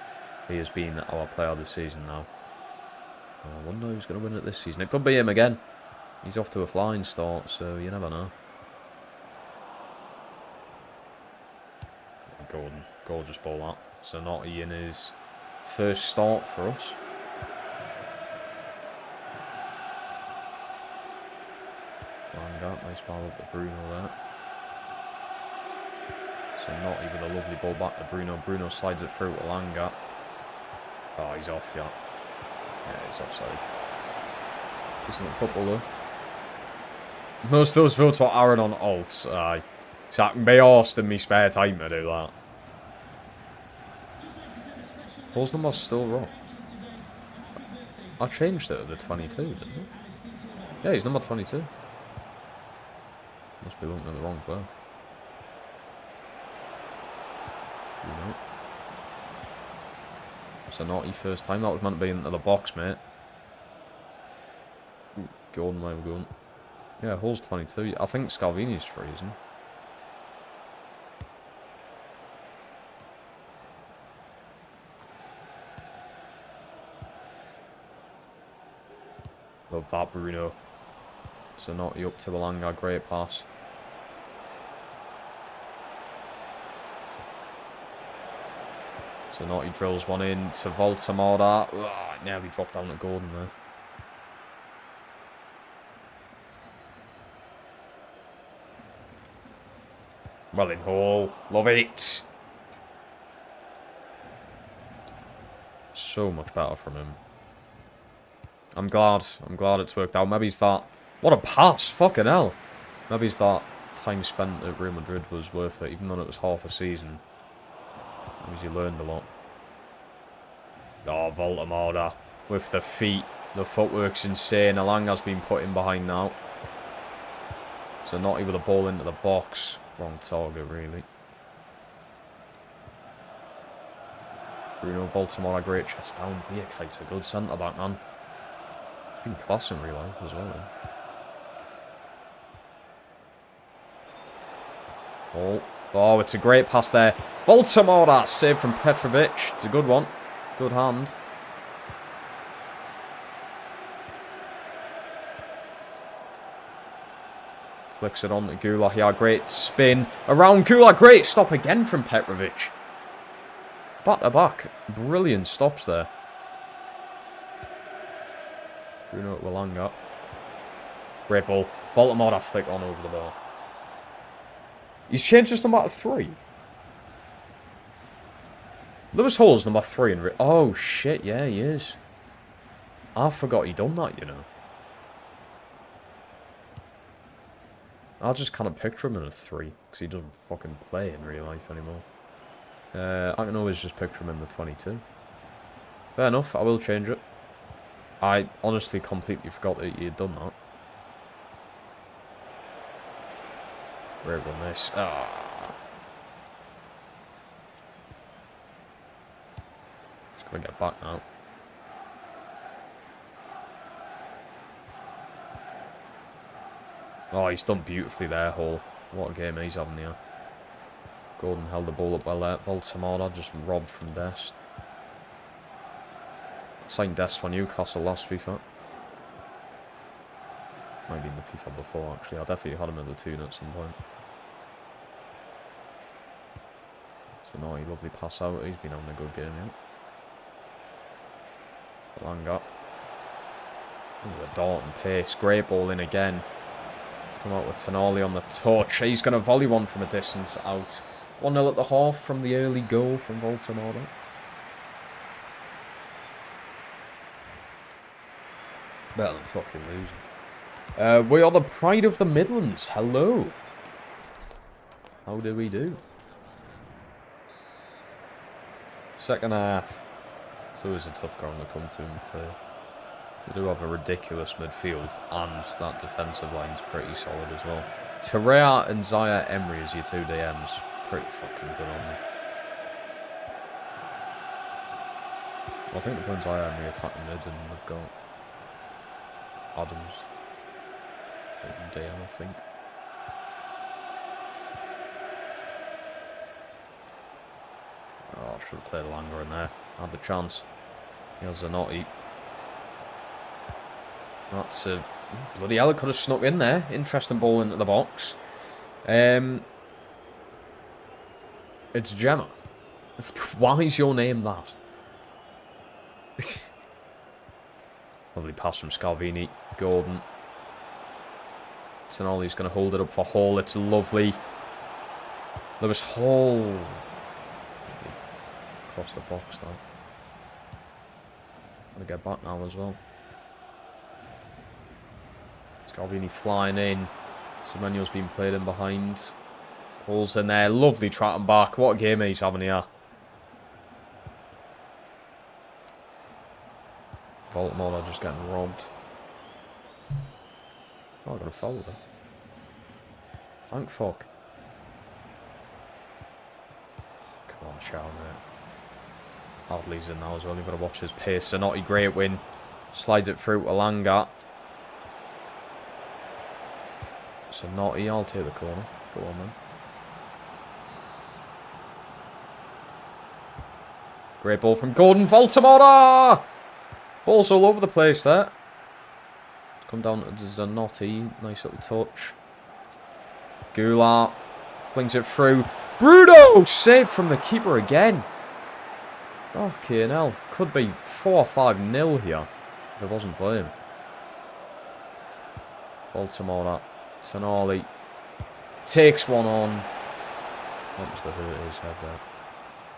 he has been our Player of the Season now. I wonder who's going to win it this season. It could be him again. He's off to a flying start, so you never know. Gordon, gorgeous ball that. So Notty in his first start for us. Langart, nice ball up to Bruno there. So Notty with a lovely ball back to Bruno. Bruno slides it through to Langart. Oh, he's off, yeah. Yeah, he's offside. Isn't it football though? Most of those votes were Aaron on alt. Aye. So I can be arsed in my spare time to do that. Paul's number's still wrong. I changed it to the 22, didn't I? Yeah, he's number 22. Must be looking at the wrong player. You know. It's a naughty first time. That was meant to be into the box, mate. Ooh, Gordon, where we going? Yeah, Hall's 22. I think Scalvini's free, isn't he? Love that, Bruno. Zanotti up to Alanga. Great pass. Zanotti drills one in to Voltamada. Nearly dropped down to Gordon there. Well in Hall. Love it. So much better from him. I'm glad it's worked out. Maybe it's that... What a pass! Fucking hell! Maybe it's that time spent at Real Madrid was worth it, even though it was half a season. Maybe he learned a lot. Oh, Voltamada with the feet. The footwork's insane. Alanga's been put in behind now. Zanotti with the ball into the box. Wrong target, really. Bruno Voltamada, great chest down. Diakite's a good centre-back, man. He's been class in real life as well, eh? Oh, it's a great pass there. Voltamada, save from Petrovic. It's a good one. Good hand. Flicks it on to Gula here. Great spin around Gula. Great stop again from Petrovic. Back to back. Brilliant stops there. Bruno Alanga. Great ball. Voltamada flick on over the ball. He's changed his number to 3. Lewis Hall's number 3 in... Oh, shit. Yeah, he is. I forgot he done that, you know. I just kind of picture him in a 3. Because he doesn't fucking play in real life anymore. I can always just picture him in the 22. Fair enough. I will change it. I honestly completely forgot that he had done that. Great run this. He's going to get back now. Oh, he's done beautifully there, Hall. What a game he's having here. Gordon held the ball up well there. Voltamada just robbed from Dest. Signed Dest for Newcastle last FIFA. Might be in the FIFA before, actually. I definitely had him in the tune at some point. So now he lovely pass out. He's been having a good game, yeah. Alanga. Ooh, the Dalton pace. Great ball in again. He's come out with Tonali on the touch. He's going to volley one from a distance out. 1-0 at the half from the early goal from Voltamada. Better than fucking losing. We are the pride of the Midlands. Hello. How do we do? Second half. It's always a tough ground to come to and play. We do have a ridiculous midfield, and that defensive line's pretty solid as well. Terrea and Zaya Emery as your 2 DMs. Pretty fucking good on me. I think they're playing Zaya Emery attacking mid, and they've got Adams DM, I think. Oh, I should have played Langer in there. Had the chance. Here's Zanotti. That's a... Bloody hell, it could have snuck in there. Interesting ball into the box. It's Gemma. Why is your name that? Lovely pass from Scalvini. Gordon. Tonali's going to hold it up for Hall. It's lovely. Lewis Hall. Across the box now. Going to get back now as well. Scalvini flying in. Semenyo's been played in behind. Hall's in there. Lovely tracking back. What a game he's having here. Voltamada just getting robbed. Oh, I got a foul there. Thank fuck. Oh, come on, Chow, mate. Hadley's in now as well. You've got to watch his pace. Zanotti, great win. Slides it through to Alanga. So naughty, I'll take the corner. Go on then. Great ball from Gordon Voltamora! Ball's all over the place there. Come down to Zanotti. Nice little touch. Goulart flings it through. Bruno! Saved from the keeper again. Fucking hell. Could be 4 or 5-0 here if it wasn't for him. Baltimore, Tonali takes one on. That must have hurt his head there.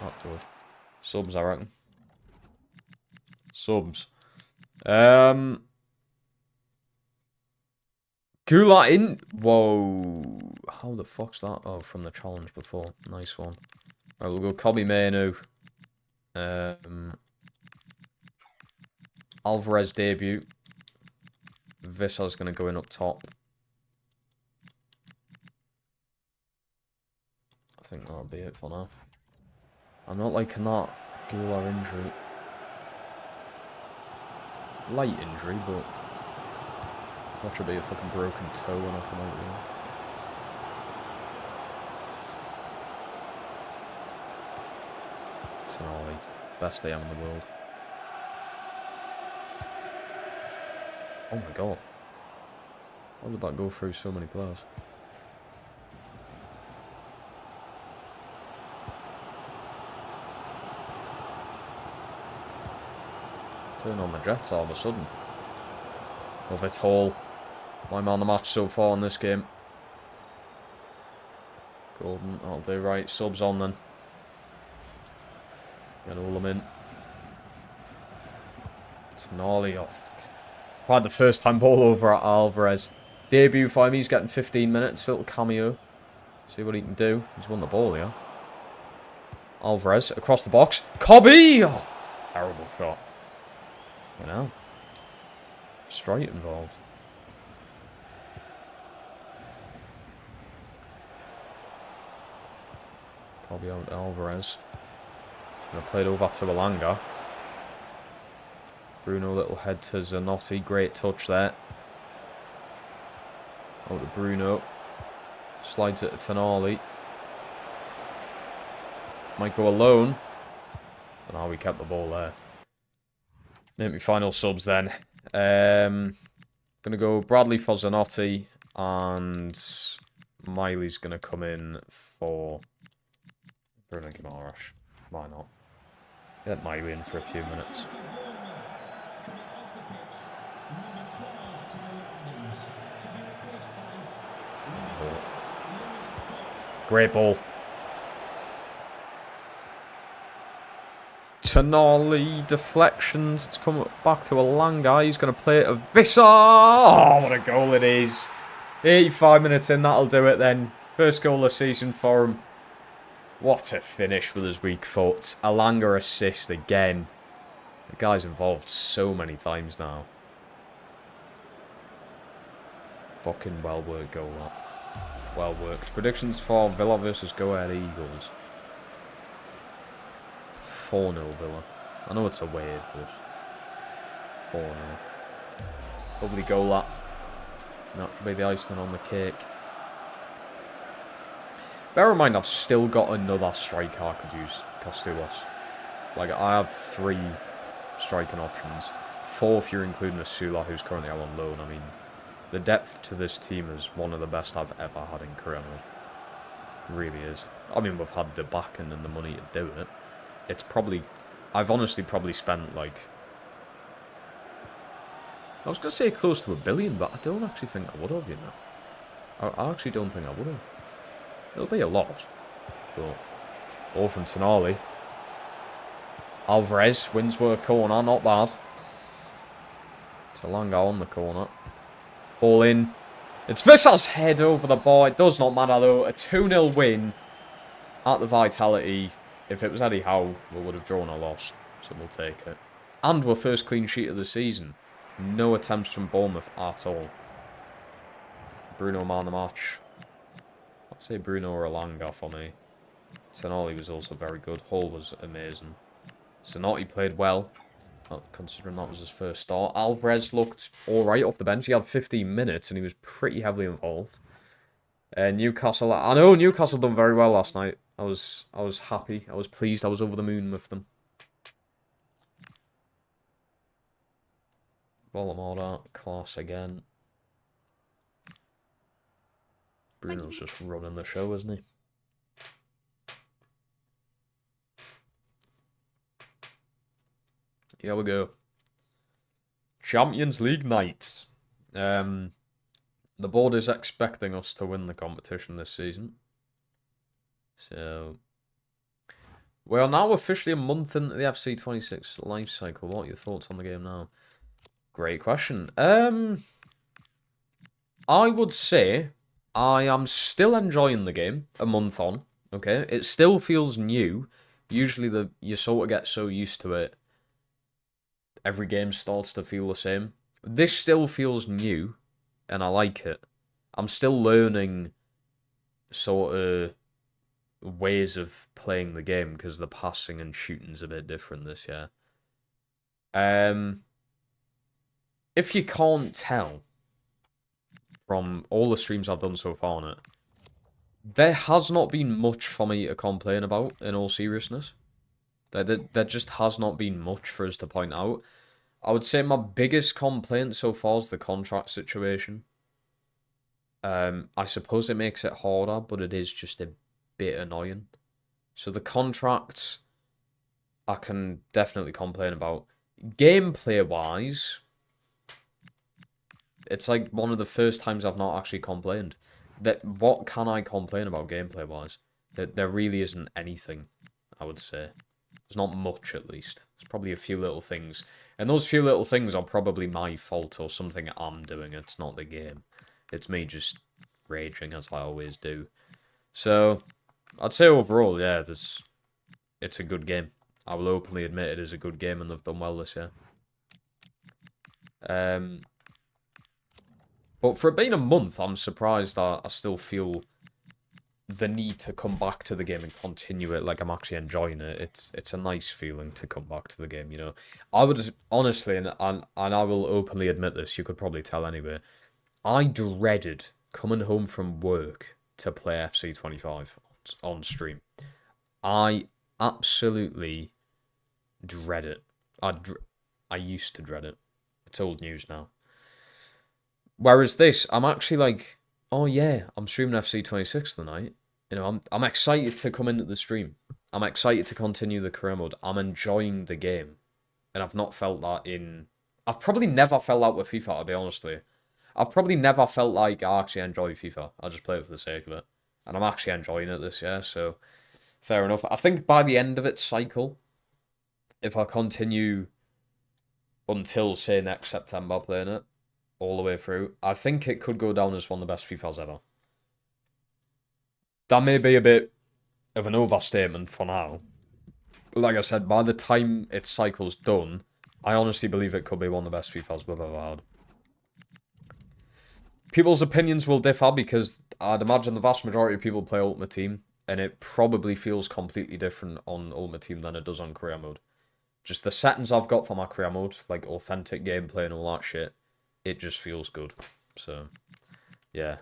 Not good. Subs, I reckon. Subs. Goulart in. Whoa. How the fuck's that? Oh, from the challenge before. Nice one. Right, we'll go Kobe Mainoo. Alvarez debut. Vissa's going to go in up top. I think that'll be it for now. I'm not liking that Goulart injury. Light injury, but watch it be a fucking broken toe when I come out here. Tonali, best AM in the world. Oh my god. How did that go through so many players? Turn on the Jets all of a sudden. Love it all. My man of the match so far in this game. Golden, that'll do right. Subs on then. Gonna roll them in. Tonali off. Had the first time ball over at Alvarez. Debut for him, he's getting 15 minutes. Little cameo. See what he can do. He's won the ball here. Alvarez across the box. Cobby! Oh, terrible shot. You know. Straight involved. Probably out Alvarez. Gonna play it over to Elanga. Bruno little head to Zanotti. Great touch there. Out to Bruno. Slides it to Tonali. Might go alone. But now we kept the ball there. Make me final subs then. Gonna go Bradley for Zanotti, and Miley's gonna come in for Bruno Guimaraes. Why not? Get Miley in for a few minutes. Great ball. Tonali deflections. It's come back to Elanga. He's going to play it to Vissa. Oh, what a goal it is. 85 minutes in, that'll do it then. First goal of the season for him. What a finish with his weak foot. Elanga assist again. The guy's involved so many times now. Fucking well worked goal, that. Well worked. Predictions for Villa versus Go Ahead Eagles. 4-0 Villa. I know it's away, but 4-0. Lovely goal, that. That should be the icing on the cake. Bear in mind, I've still got another striker I could use, Costellos. Like, I have 3 striking options. 4 if you're including Asula, who's currently out on loan. I mean, the depth to this team is one of the best I've ever had in career mode. It really is. I mean, we've had the backing and the money to do it. It's probably... I've honestly probably spent, like... I was going to say close to $1 billion, but I don't actually think I would have, you know. I actually don't think I would have. It'll be a lot. But... Ball from Tonali. Alvarez wins with a corner, not bad. Elanga on the corner. Ball in. It's Vissa's head over the bar. It does not matter though. A 2-0 win at the Vitality. If it was Eddie Howe, we would have drawn or lost. So we'll take it. And we're first clean sheet of the season. No attempts from Bournemouth at all. Bruno man of the match. I'd say Bruno or Elanga for me. Tonali was also very good. Hull was amazing. Zanotti played well, considering that was his first start. Alvarez looked alright off the bench. He had 15 minutes and he was pretty heavily involved. Newcastle. I know Newcastle done very well last night. I was happy. I was pleased. I was over the moon with them. Volamora, class again. Bruno's just running the show, isn't he? Here we go. Champions League nights. The board is expecting us to win the competition this season. So, we are now officially a month into the FC26 life cycle. What are your thoughts on the game now? Great question. I would say I am still enjoying the game a month on. Okay, it still feels new. Usually you sort of get so used to it, every game starts to feel the same. This still feels new, and I like it. I'm still learning sort of ways of playing the game because the passing and shooting's a bit different this year. If you can't tell from all the streams I've done so far on it, there has not been much for me to complain about, in all seriousness. There just has not been much for us to point out. I would say my biggest complaint so far is the contract situation. I suppose it makes it harder, but it is just a bit annoying. So the contracts, I can definitely complain about. Gameplay-wise, it's like one of the first times I've not actually complained. What can I complain about gameplay-wise? There really isn't anything, I would say. There's not much, at least. There's probably a few little things. And those few little things are probably my fault or something I'm doing. It's not the game. It's me just raging, as I always do. So, I'd say overall, yeah, it's a good game. I will openly admit it is a good game, and they've done well this year. But for it being a month, I'm surprised that I still feel the need to come back to the game and continue it. Like, I'm actually enjoying it. It's a nice feeling to come back to the game, you know. I would, honestly, and I will openly admit this, you could probably tell anyway, I dreaded coming home from work to play FC25 on stream. I absolutely dread it. I used to dread it. It's old news now. Whereas this, I'm actually like, oh yeah, I'm streaming FC26 tonight. You know, I'm excited to come into the stream. I'm excited to continue the career mode. I'm enjoying the game. And I've not felt that in... I've probably never felt that with FIFA, to be honest with you. I've probably never felt like I actually enjoy FIFA. I just play it for the sake of it. And I'm actually enjoying it this year, so fair enough. I think by the end of its cycle, if I continue until, say, next September playing it, all the way through, I think it could go down as one of the best FIFAs ever. That may be a bit of an overstatement for now. But like I said, by the time its cycle's done, I honestly believe it could be one of the best FIFAs we've ever had. People's opinions will differ because I'd imagine the vast majority of people play Ultimate Team, and it probably feels completely different on Ultimate Team than it does on Career Mode. Just the settings I've got for my Career Mode, like authentic gameplay and all that shit, it just feels good. So, yeah.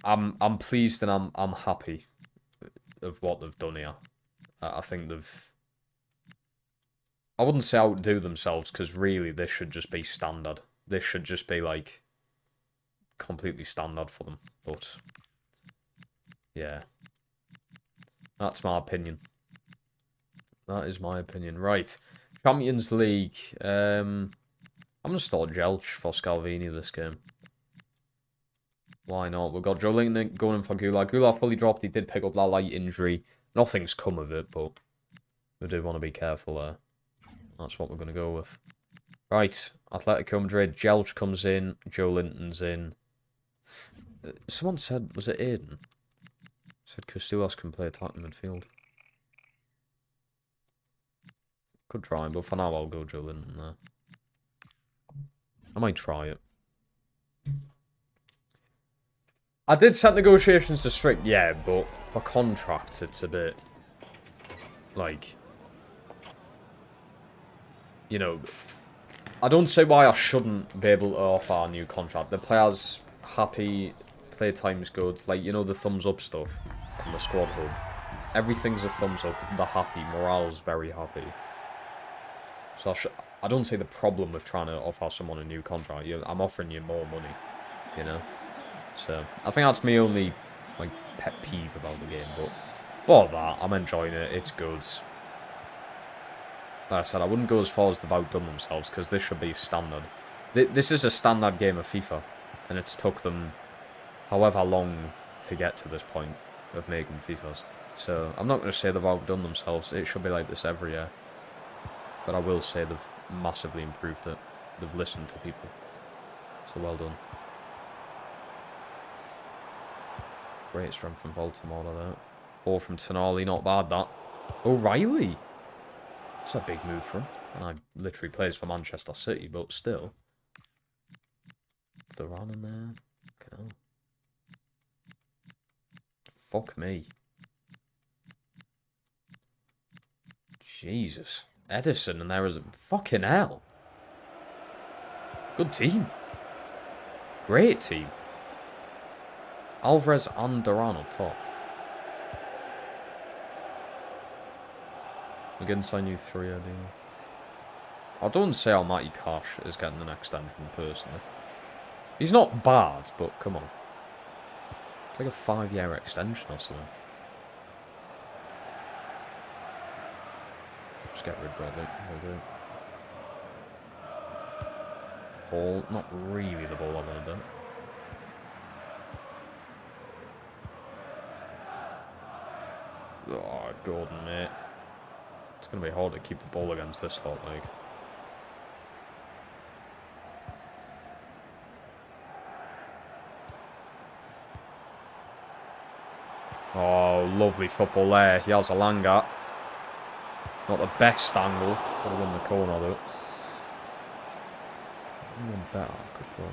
I'm pleased and I'm happy of what they've done here. I think they've... I wouldn't say outdo themselves, because really this should just be standard. This should just be, like, completely standard for them. But, yeah. That's my opinion. That is my opinion. Right. Champions League. I'm going to start Jelch for Scalvini this game. Why not? We've got Joe Linton going in for Gulag. Gulag fully dropped. He did pick up that light injury. Nothing's come of it, but we do want to be careful there. That's what we're going to go with. Right. Atletico Madrid. Jelch comes in. Joe Linton's in. Someone said, was it Aiden? Said Casillas can play attacking midfield. Could try, but for now I'll go Joe Linton there. I might try it. I did set negotiations to strict, yeah, but for contracts it's a bit, like, you know, I don't say why I shouldn't be able to offer a new contract. The player's happy playtime's good. Like, you know, the thumbs up stuff on the squad hub. Everything's a thumbs up. They're happy. Morale's very happy. So I don't see the problem with trying to offer someone a new contract. I'm offering you more money, you know. So I think that's my only like pet peeve about the game. But for that, I'm enjoying it. It's good. Like I said, I wouldn't go as far as they've outdone themselves because this should be standard. This is a standard game of FIFA, and it's took them however long to get to this point of making FIFAs. So I'm not going to say they've outdone themselves. It should be like this every year. But I will say they've massively improved it. They've listened to people. So well done. Great strength from Baltimore there. Ball from Tonali, not bad that. O'Reilly. That's a big move for him. And I literally plays for Manchester City, but still. The run in there. Fucking hell. Fuck me. Jesus. Edison and there is a fucking hell. Good team. Great team. Alvarez and Duran up top. We're going to sign you 3, I do. I don't say how Matty Cash is getting an extension personally. He's not bad, but come on. It's like a 5-year extension or something. Just get rid of Bradley. We'll do. Ball, not really the ball I wanted. Oh, Gordon, mate. It's going to be hard to keep the ball against this lot, like. Oh, lovely football there. He has Alanga. Not the best angle. Got to win the corner, though. Even better. Good ball.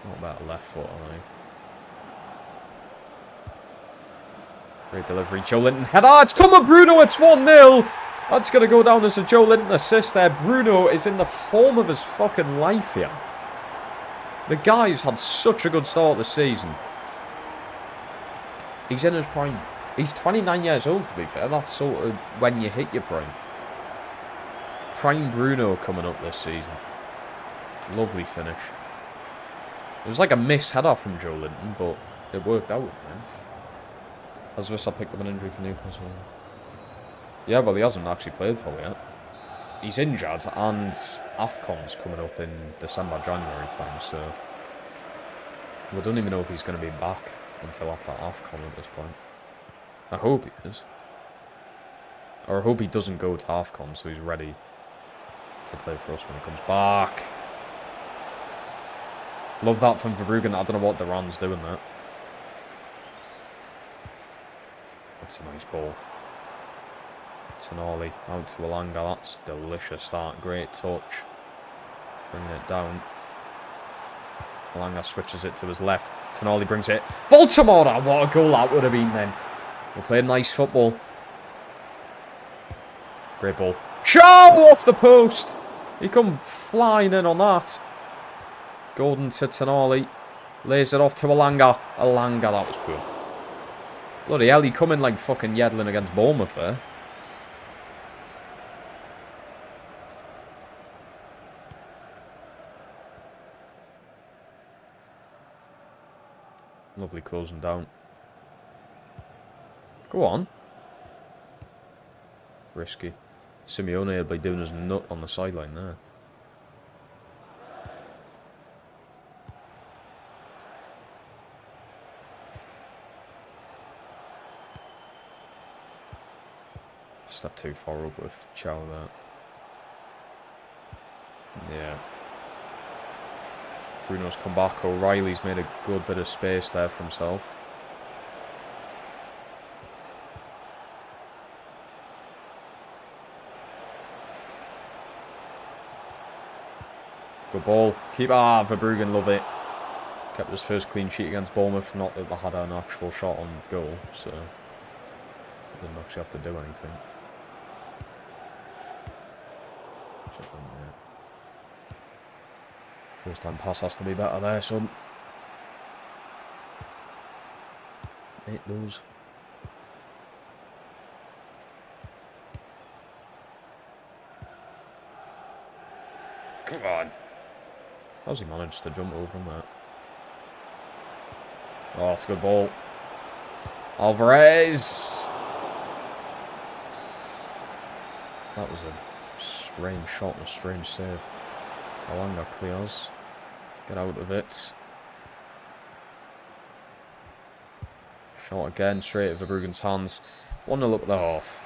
Not better left foot, I think. Great delivery. Joe Linton header. It's come with Bruno. It's 1-0. That's going to go down as a Joe Linton assist there. Bruno is in the form of his fucking life here. The guy's had such a good start this season. He's in his prime. He's 29 years old, to be fair. That's sort of when you hit your prime. Prime Bruno coming up this season. Lovely finish. It was like a missed header from Joe Linton, but it worked out, man. As this, I picked up an injury for Newcastle. Yeah, well, he hasn't actually played for it yet. He's injured, and AFCON's coming up in December, January time, so we don't even know if he's going to be back until after AFCON at this point. I hope he is. Or I hope he doesn't go to AFCON, so he's ready to play for us when he comes back. Love that from Verbruggen. I don't know what Duran's doing there. That's a nice ball. Tonali out to Alanga. That's delicious. That great touch. Bringing it down. Alanga switches it to his left. Tonali brings it. Baltimore! What a goal that would have been then. We played nice football. Great ball. Shaw off the post. He come flying in on that. Gordon to Tonali. Lays it off to Alanga. Alanga, that was poor. Bloody hell, he come in like fucking Yedlin against Bournemouth there. Lovely closing down. Go on. Risky. Simeone will be doing his nut on the sideline there. Step too far up with Chow there. Yeah. Bruno's come back. O'Reilly's made a good bit of space there for himself. Good ball. Keep... Verbruggen, love it. Kept his first clean sheet against Bournemouth. Not that they had an actual shot on goal, so... didn't actually have to do anything. First time pass has to be better there, son. It does. Come on. How's he managed to jump over him there? Oh, it's a good ball. Alvarez! That was a strange shot and a strange save. Alanga clears. Get out of it. Shot again, straight at Verbruggen's hands. 1-0 up at the half.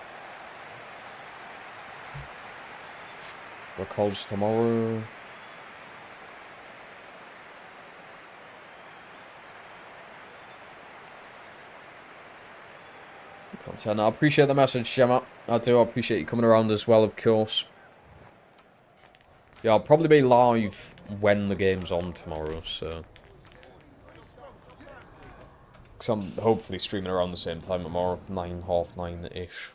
Recalls tomorrow. Content. I appreciate the message, Gemma. I do. I appreciate you coming around as well, of course. Yeah, I'll probably be live when the game's on tomorrow, so. Because I'm hopefully streaming around the same time tomorrow, 9, half 9-ish.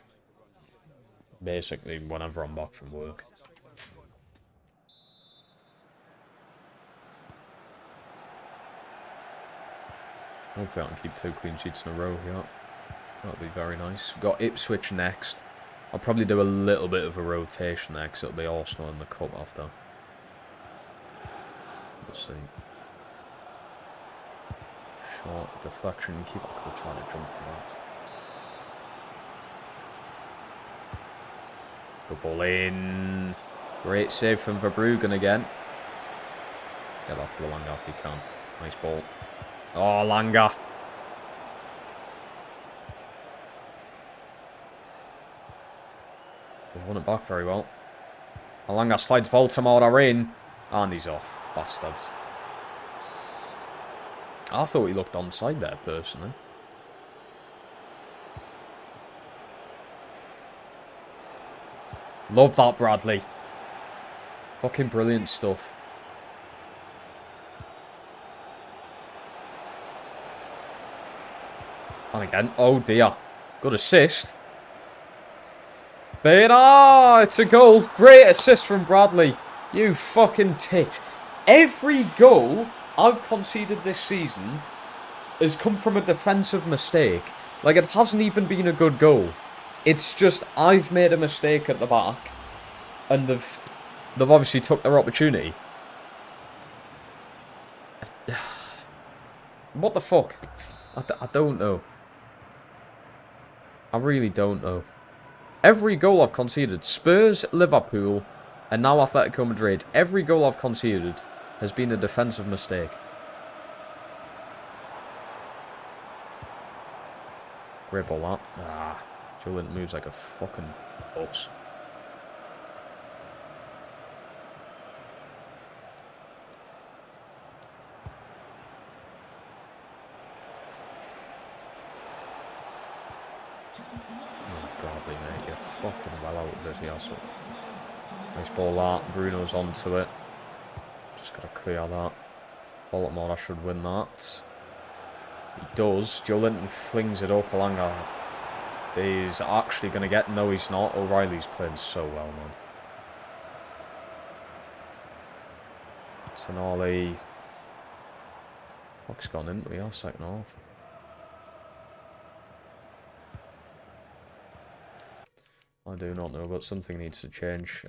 Basically, whenever I'm back from work. Hopefully I can keep 2 clean sheets in a row here. That'll be very nice. We've got Ipswich next. I'll probably do a little bit of a rotation there, because it'll be Arsenal in the cup after. We'll see. Short deflection. Keep on trying to jump for that. Good ball in. Great save from Verbruggen again. Get that to the Langa if you can. Nice ball. Oh, Langa. They've won it back very well. Alanga slides Baltimore in. And he's off. Bastards. I thought he looked onside there, personally. Love that, Bradley. Fucking brilliant stuff. And again. Oh, dear. Good assist. But, it's a goal. Great assist from Bradley. You fucking tit. Every goal I've conceded this season has come from a defensive mistake. Like, it hasn't even been a good goal. It's just, I've made a mistake at the back. And they've obviously took their opportunity. What the fuck? I don't know. I really don't know. Every goal I've conceded, Spurs, Liverpool, and now Atletico Madrid, every goal I've conceded has been a defensive mistake. Great ball, that. Ah, Julian moves like a fucking bus. Bradley, mate, you're fucking well out of it here. So nice ball, that. Bruno's onto it. Just got to clear that. Baltimore, I should win that. He does. Joe Linton flings it up. Alanga is actually going to get... No, he's not. O'Reilly's playing so well, man. Tonali. Fuck's gone into the second half. I do not know, but something needs to change.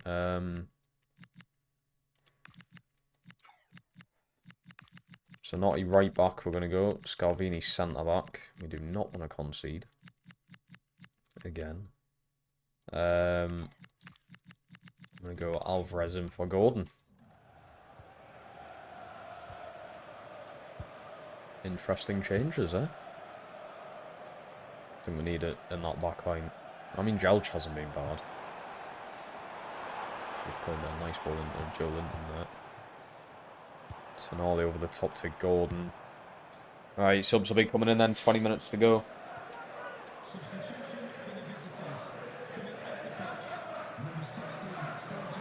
So Naughty right back, we're going to go. Scalvini centre back. We do not want to concede. Again. I'm going to go Alvarez in for Gordon. Interesting changes, eh? I think we need it in that back line. I mean, Jelch hasn't been bad. She's playing a nice ball into Joe Linton there. Tonali over the top to Gordon. Alright, subs will be coming in then, 20 minutes to go.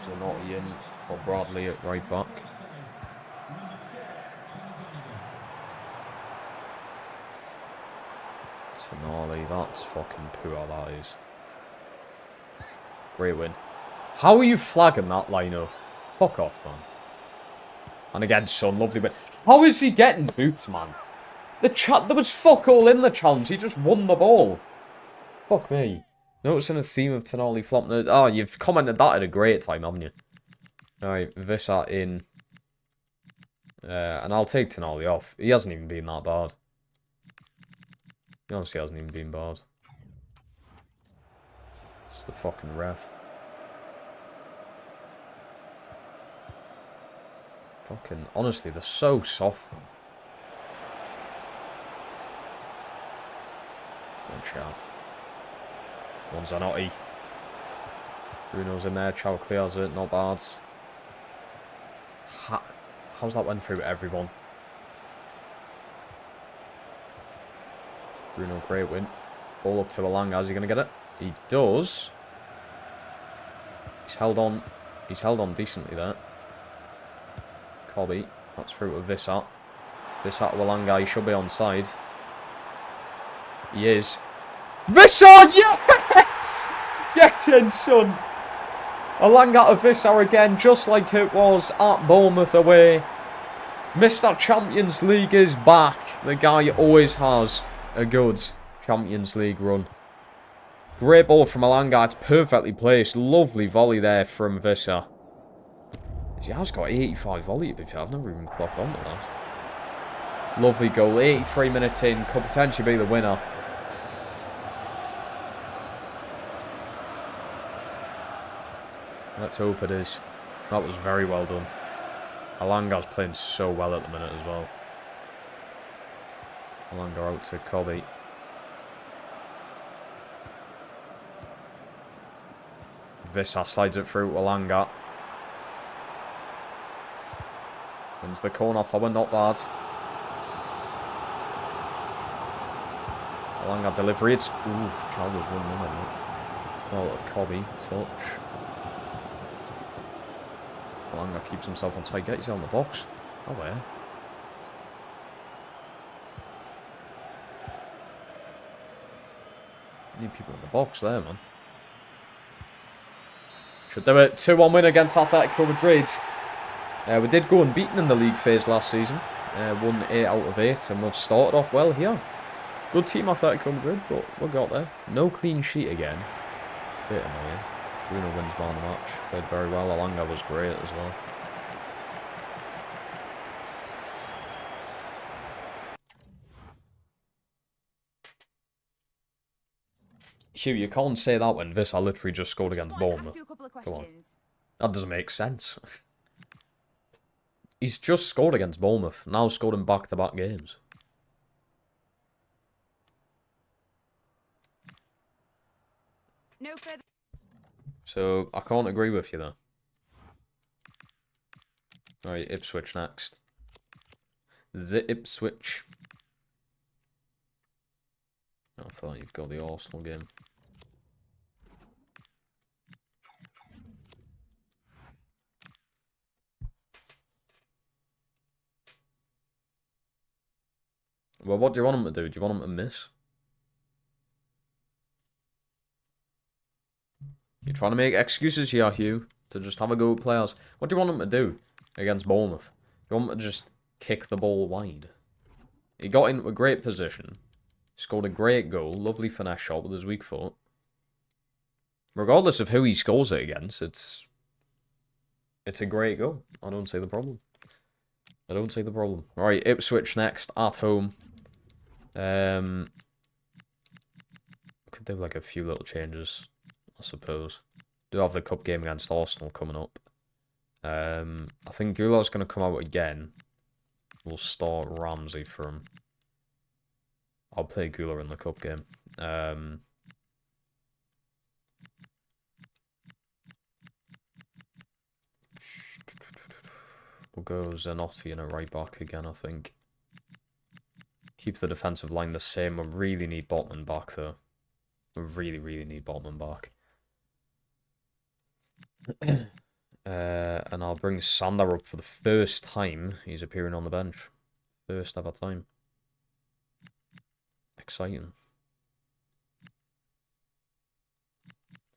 So Naughty in for Bradley at right back. Tonali, that's fucking poor, that is. Great win. How are you flagging that, Lino? Fuck off, man. And again, Son, lovely win. How is he getting booped, man? There was fuck all in the challenge. He just won the ball. Fuck me. Noticing a theme of Tonali flopping. Oh, you've commented that at a great time, haven't you? Alright, Vissa in. And I'll take Tonali off. He hasn't even been that bad. He honestly hasn't even been bad. It's the fucking ref. Fucking, honestly, they're so soft. Good shout. One Zanotti. Bruno's in there. Chow clears it. Not bad. How's that went through everyone? Bruno, great win. Ball up to Alanga. Is he going to get it? He does. He's held on. He's held on decently there. Cobby. That's through to Vissat. Vissat to Alanga. He should be onside. He is. Vissat! Yes! Get in, son! Alanga to Vissat again, just like it was at Bournemouth away. Mr. Champions League is back. The guy always has a good Champions League run. Great ball from Alanga. It's perfectly placed. Lovely volley there from Vissat. He has got 85 volley, to be fair. I've never even clocked onto that. Lovely goal. 83 minutes in. Could potentially be the winner. Let's hope it is. That was very well done. Alanga's playing so well at the minute as well. Alanga out to Cobby. Vissat slides it through to Alanga. Wins the corner forward, not bad. Alanga delivery. It's Child was running in it. Oh, Cobby touch. Alanga keeps himself on tight. Get yourself in the box. Oh, where? Need people in the box there, man. Should do it. 2-1 win against Atletico Madrid. We did go unbeaten in the league phase last season. Won 8 out of 8, and we've started off well here. Good team, Atletico Madrid, but we got there. No clean sheet again. Bit annoying. Bruno wins man of the match. Played very well. Alanga was great as well. Hugh, you can't say that when Vissat literally just scored against Bournemouth. Come on. That doesn't make sense. He's just scored against Bournemouth. Now scored in back-to-back games. No further. So, I can't agree with you there. Alright, Ipswich next. The Ipswich. I thought you've got the Arsenal game. Well, what do you want him to do? Do you want him to miss? You're trying to make excuses here, Hugh, to just have a go at players. What do you want him to do against Bournemouth? You want him to just kick the ball wide? He got into a great position. Scored a great goal. Lovely finesse shot with his weak foot. Regardless of who he scores it against, it's a great goal. I don't see the problem. I don't see the problem. Right, Ipswich next at home. Could do like a few little changes, I suppose. Do have the cup game against Arsenal coming up. I think Goulart's going to come out again. We'll start Ramsey for him. I'll play Goulart in the cup game. We'll go Zanotti in a right back again, I think. Keep the defensive line the same. We really need Botman back, though. We really, really need Botman back. And I'll bring Sander up for the first time he's appearing on the bench. First ever time. Exciting.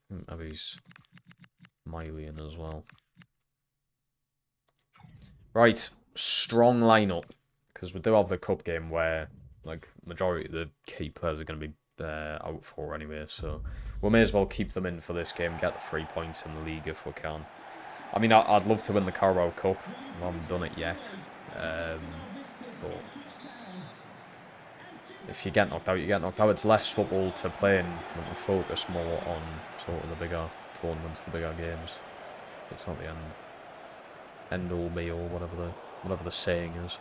Maybe he's Miley in as well. Right, strong lineup. Because we do have the cup game where like, majority of the key players are going to be out for anyway, so we may as well keep them in for this game, get the 3 points in the league if we can. I mean, I'd love to win the Carabao Cup. I haven't done it yet. But if you get knocked out, you get knocked out. It's less football to play and we focus more on sort of the bigger tournaments, the bigger games. So it's not the end all be all, whatever the saying is.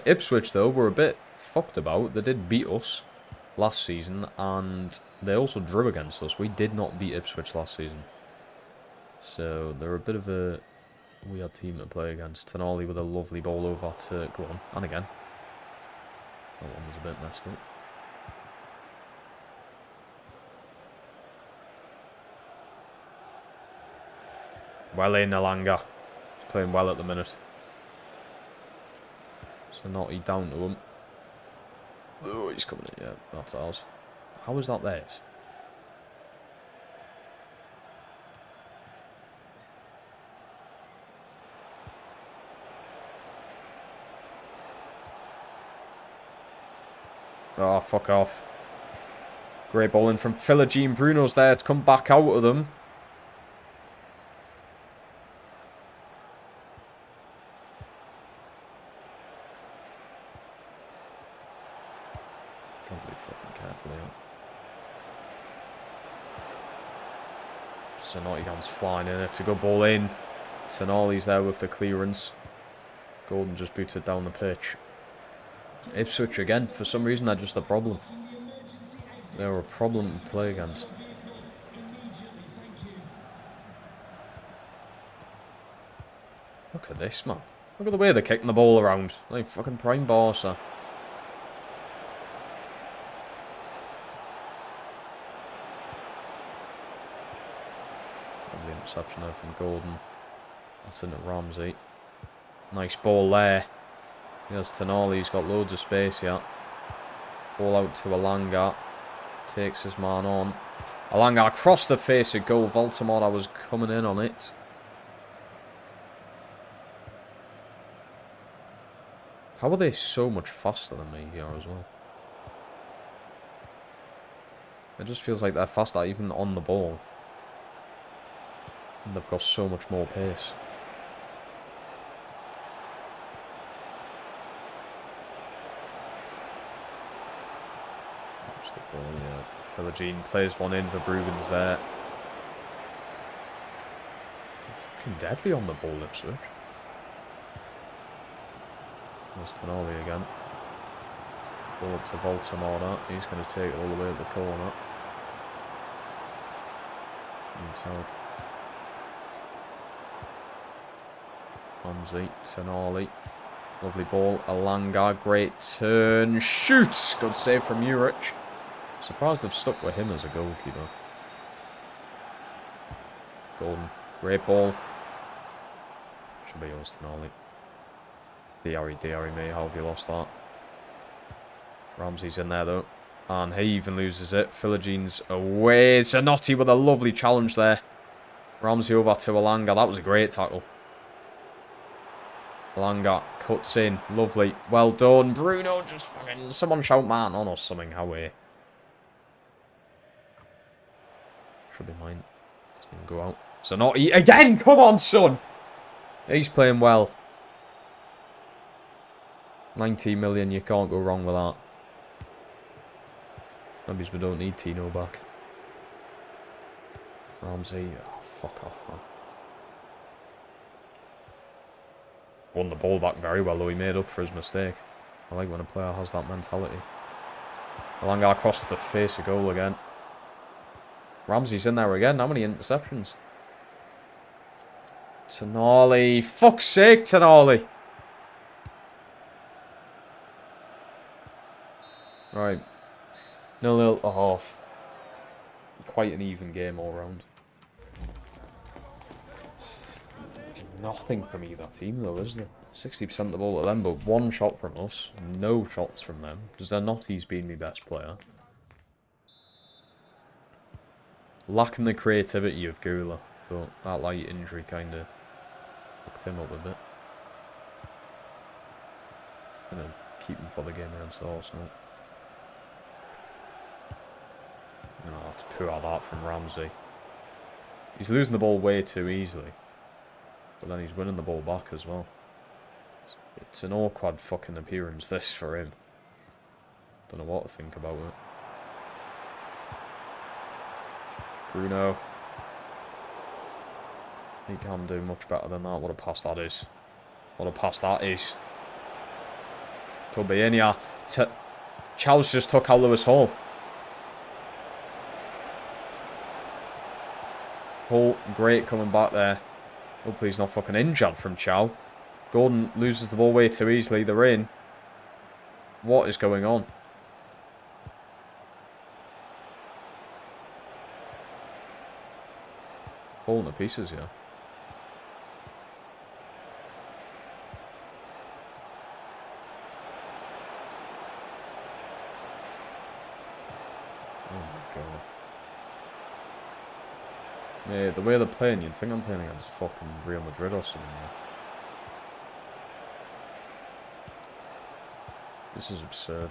Ipswich, though, were a bit fucked about. They did beat us last season, and they also drew against us. We did not beat Ipswich last season. So they're a bit of a weird team to play against. Tonali with a lovely ball over to... Go on, and again. That one was a bit messed up. Well in, Alanga. He's playing well at the minute. So Naughty down to him. Oh, he's coming in. Yeah, that's ours. How is that theirs? Oh, fuck off. Great ball in from Philogene. Bruno's there to come back out of them. Can't be fucking careful here. Nottingham's flying in. It's a good ball in. Tonali's there with the clearance. Gordon just boots it down the pitch. Ipswich again, for some reason they're just a problem. They're a problem to play against. Look at this, man. Look at the way they're kicking the ball around. Like fucking prime Barca. Lovely interception there from Gordon. That's in at Ramsey. Nice ball there. Here's Tonali, he's got loads of space here. Ball out to Alanga. Takes his man on. Alanga across the face of goal. Baltimore was coming in on it. How are they so much faster than me here as well? It just feels like they're faster even on the ball. And they've got so much more pace. The ball, yeah. Philogene plays one in for Bruggen's there. Fucking deadly on the ball, Ipswich. There's Tonali again. Ball up to Baltimore. He's going to take it all the way at the corner. Inside. Ramsey, Tonali. Lovely ball. Alanga, great turn. Shoots! Good save from Juric. Surprised they've stuck with him as a goalkeeper. Gordon. Great ball. Should be yours, Tonali. Diary, mate. How have you lost that? Ramsey's in there, though. And he even loses it. Philogene's away. Zanotti with a lovely challenge there. Ramsey over to Alanga. That was a great tackle. Alanga cuts in. Lovely. Well done. Bruno just fucking... Someone shout man on or something. How we... Should be mine. Doesn't even go out. So not again. Come on, son. He's playing well. 19 million. You can't go wrong with that. Maybe we don't need Tino back. Ramsey. Oh, fuck off, man. Won the ball back very well, though. He made up for his mistake. I like when a player has that mentality. Alanga across the face of goal again. Ramsey's in there again. How many interceptions? Tonali. Fuck's sake, Tonali. Right. 0-0 a half. Quite an even game all round. Nothing from either team, though, is there? 60% of the ball to them, but one shot from us. No shots from them. Zanotti's been my best player. Lacking the creativity of Gula, but that light injury kind of fucked him up a bit. Gonna keep him for the game against Arsenal. No, that's poor that from Ramsey. He's losing the ball way too easily. But then he's winning the ball back as well. It's an awkward fucking appearance, this, for him. Don't know what to think about it. Bruno. He can do much better than that. What a pass that is. What a pass that is. Could be in here. Chow's just took out Lewis Hall. Hall, great coming back there. Hopefully he's not fucking injured from Chow. Gordon loses the ball way too easily. They're in. What is going on? Falling to pieces here. Oh my god. Yeah, the way they're playing, you'd think I'm playing against fucking Real Madrid or something. This is absurd.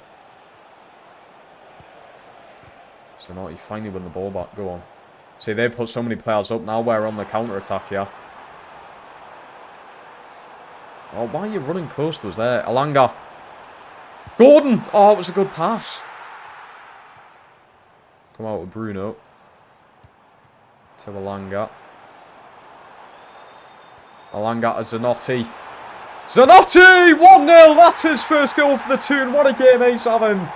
So now you finally win the ball back. Go on. See, they put so many players up. Now we're on the counter-attack here. Oh, why are you running close to us there? Alanga. Gordon! Oh, it was a good pass. Come out with Bruno. To Alanga. Alanga to Zanotti. Zanotti! 1-0! That's his first goal for the Toon. What a game he's having.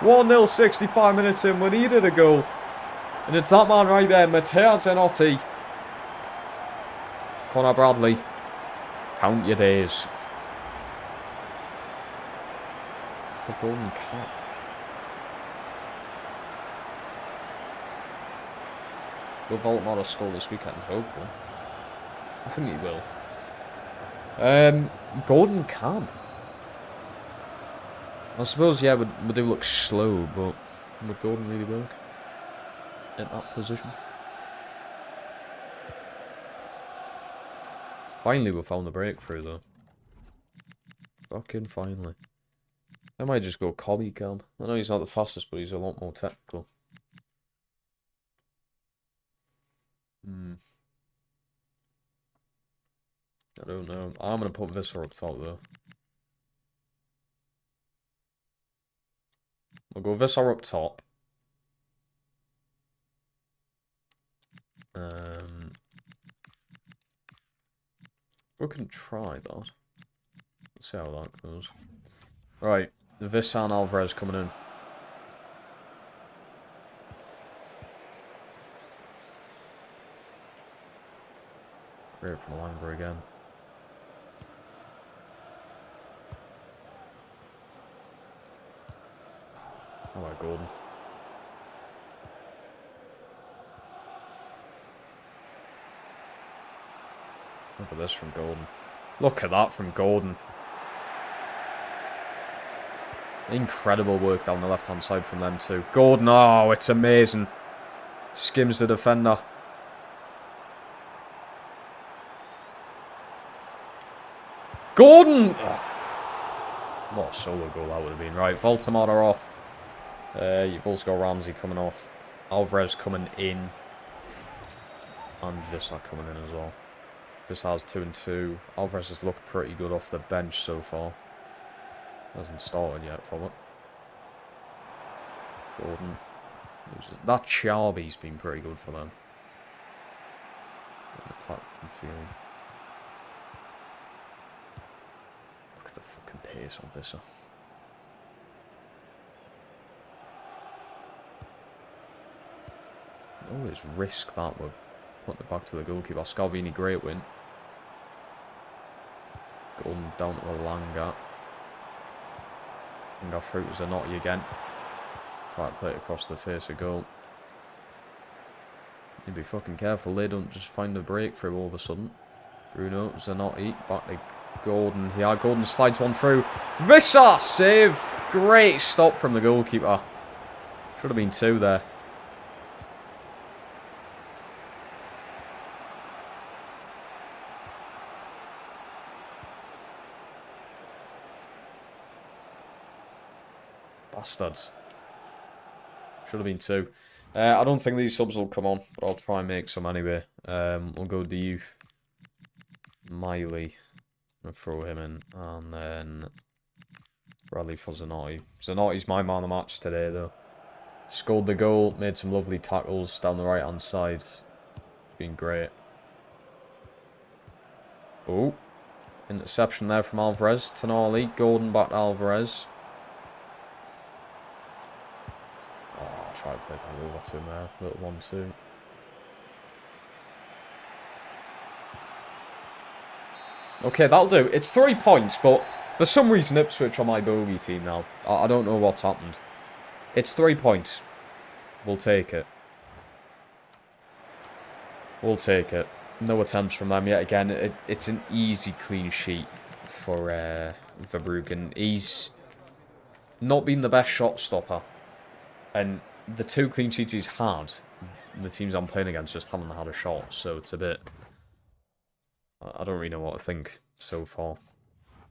1-0, 65 minutes in. We needed a goal. And it's that man right there, Matteo Zanotti. Connor Bradley. Count your days. The golden cap. Will Voldemort score this weekend? Hopefully. I think he will. Golden Cam. I suppose, yeah, we do look slow, but would Gordon really work at that position? Finally, we found the breakthrough, though. Fucking finally. I might just go Cobby Cam. I know he's not the fastest, but he's a lot more technical. I don't know. I'm going to put Visser up top, though. We'll go Visser up top. We can try that. Let's see how that goes. Right. Visser and Alvarez coming in. Great from Alanga again. How about Gordon? Look at this from Gordon. Look at that from Gordon. Incredible work down the left-hand side from them too. Gordon, oh, it's amazing. Skims the defender. Gordon! Oh, what a solo goal that would have been. Right, Baltimore off. You've also got Ramsey coming off. Alvarez coming in. And Visser coming in as well. Visser's 2-2. Alvarez has looked pretty good off the bench so far. Hasn't started yet for it. Gordon. That Charby's been pretty good for them. Attack the field. Look at the fucking pace on Visser. Always risk that with putting it back to the goalkeeper. Scalvini, great win. Gordon down to Alanga. And go through to Zanotti again. Try to play it across the face of goal. You'd be fucking careful they don't just find a breakthrough all of a sudden. Bruno, Zanotti, back to Gordon here. Gordon slides one through. Visser, save! Great stop from the goalkeeper. Should have been two there. Bastards. Should have been 2. I don't think these subs will come on, but I'll try and make some anyway. We'll go the youth. Miley. I'm going to throw him in. And then Bradley for Zanotti. Zanotti's my man of the match today, though. Scored the goal, made some lovely tackles down the right-hand side. Been great. Oh. Interception there from Alvarez. Tonali. Gordon back to Alvarez. Oh, I'll try to play back over to him there. Little 1-2. Okay, that'll do. It's 3 points, but for some reason Ipswich are my bogey team now. I don't know what's happened. It's 3 points. We'll take it. We'll take it. No attempts from them yet again. It's an easy clean sheet for Verbruggen. He's not been the best shot stopper. And the 2 clean sheets he's had, the teams I'm playing against just haven't had a shot. So it's a bit... I don't really know what to think so far.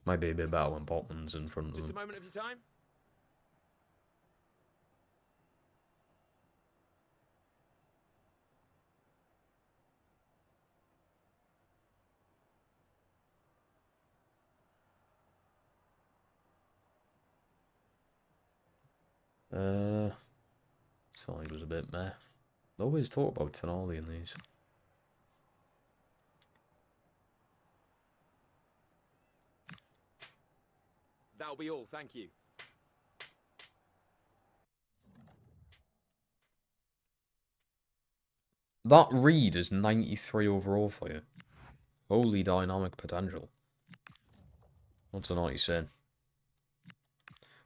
Might be a bit better when Botman's in front of them. Just a moment of your time. Tonali was a bit meh. They always talk about Tonali in these. That'll be all, thank you. That read is 93 overall for you. Holy dynamic potential. What's Zanotти saying?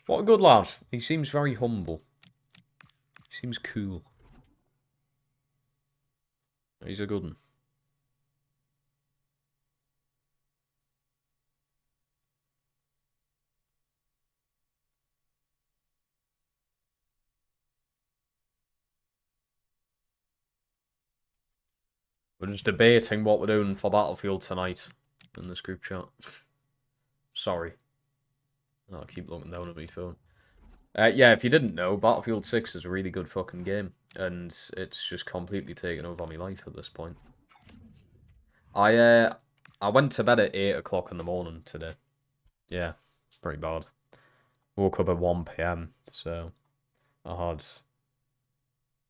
What a good lad. He seems very humble. He seems cool. He's a good one. We're just debating what we're doing for Battlefield tonight in this group chat. Sorry. I'll keep looking down at my phone. Yeah, if you didn't know, Battlefield 6 is a really good fucking game. And it's just completely taken over my life at this point. I went to bed at 8 o'clock in the morning today. Yeah, pretty bad. Woke up at 1 PM, so I had...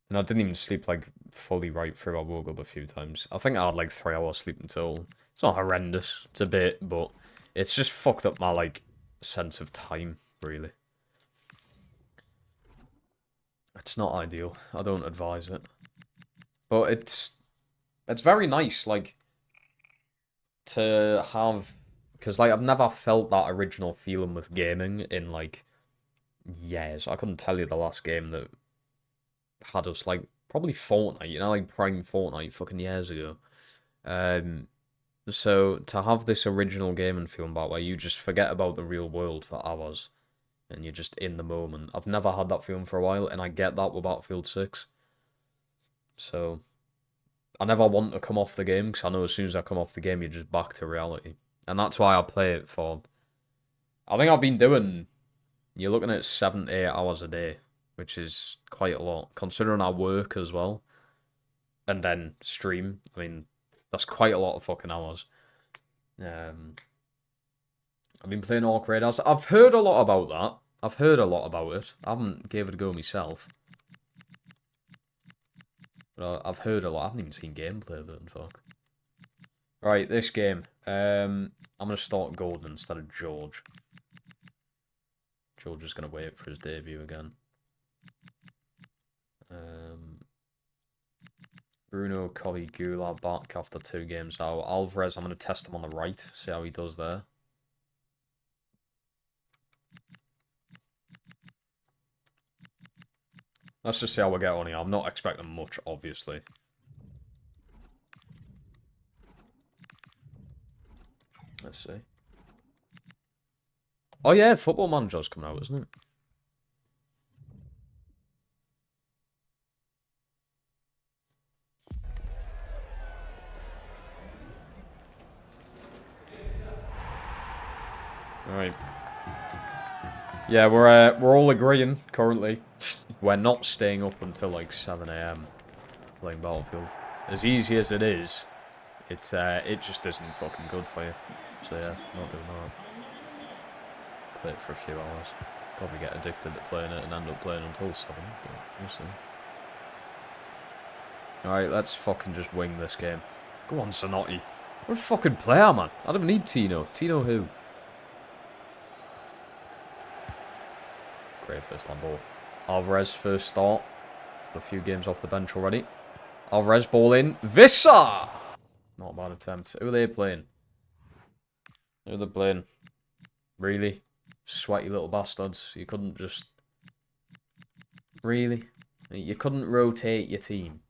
And I didn't even sleep, like, fully right through. I woke up a few times. I think I had, like, 3 hours sleep in total. It's not horrendous. It's a bit, but it's just fucked up my, like, sense of time, really. It's not ideal. I don't advise it. But it's very nice, like, to have... Because, like, I've never felt that original feeling with gaming in, like, years. I couldn't tell you the last game that had us, like, probably Fortnite, you know, like Prime Fortnite fucking years ago. So to have this original gaming feeling back where you just forget about the real world for hours and you're just in the moment. I've never had that feeling for a while, and I get that with Battlefield 6. So I never want to come off the game, because I know as soon as I come off the game, you're just back to reality. And that's why I play it for... I think I've been doing... You're looking at 7 to 8 hours a day, which is quite a lot, considering I work as well, and then stream. I mean, that's quite a lot of fucking hours. I've been playing Orc Raiders. I've heard a lot about that. I've heard a lot about it. I haven't gave it a go myself. But I've heard a lot. I haven't even seen gameplay of it, in fact. Right, this game. I'm going to start Gordon instead of George. George is going to wait for his debut again. Bruno, Colley, Goulart back after 2 games out. Alvarez, I'm going to test him on the right, see how he does there. Let's just see how we get on here. I'm not expecting much, obviously. Let's see. Oh yeah, Football Manager's coming out, isn't it? Alright. Yeah, we're all agreeing currently. We're not staying up until like 7 AM playing Battlefield. As easy as it is, it just isn't fucking good for you. So yeah, not doing that. Play it for a few hours. Probably get addicted to playing it and end up playing until 7. But we'll see. Alright, let's fucking just wing this game. Go on, Sonotti. What a fucking player, man. I don't need Tino. Tino who? Great first time ball. Alvarez first start. A few games off the bench already. Alvarez ball in. Vissa! Not a bad attempt. Who are they playing? Who are they playing? Really? Sweaty little bastards. You couldn't just... Really? You couldn't rotate your team.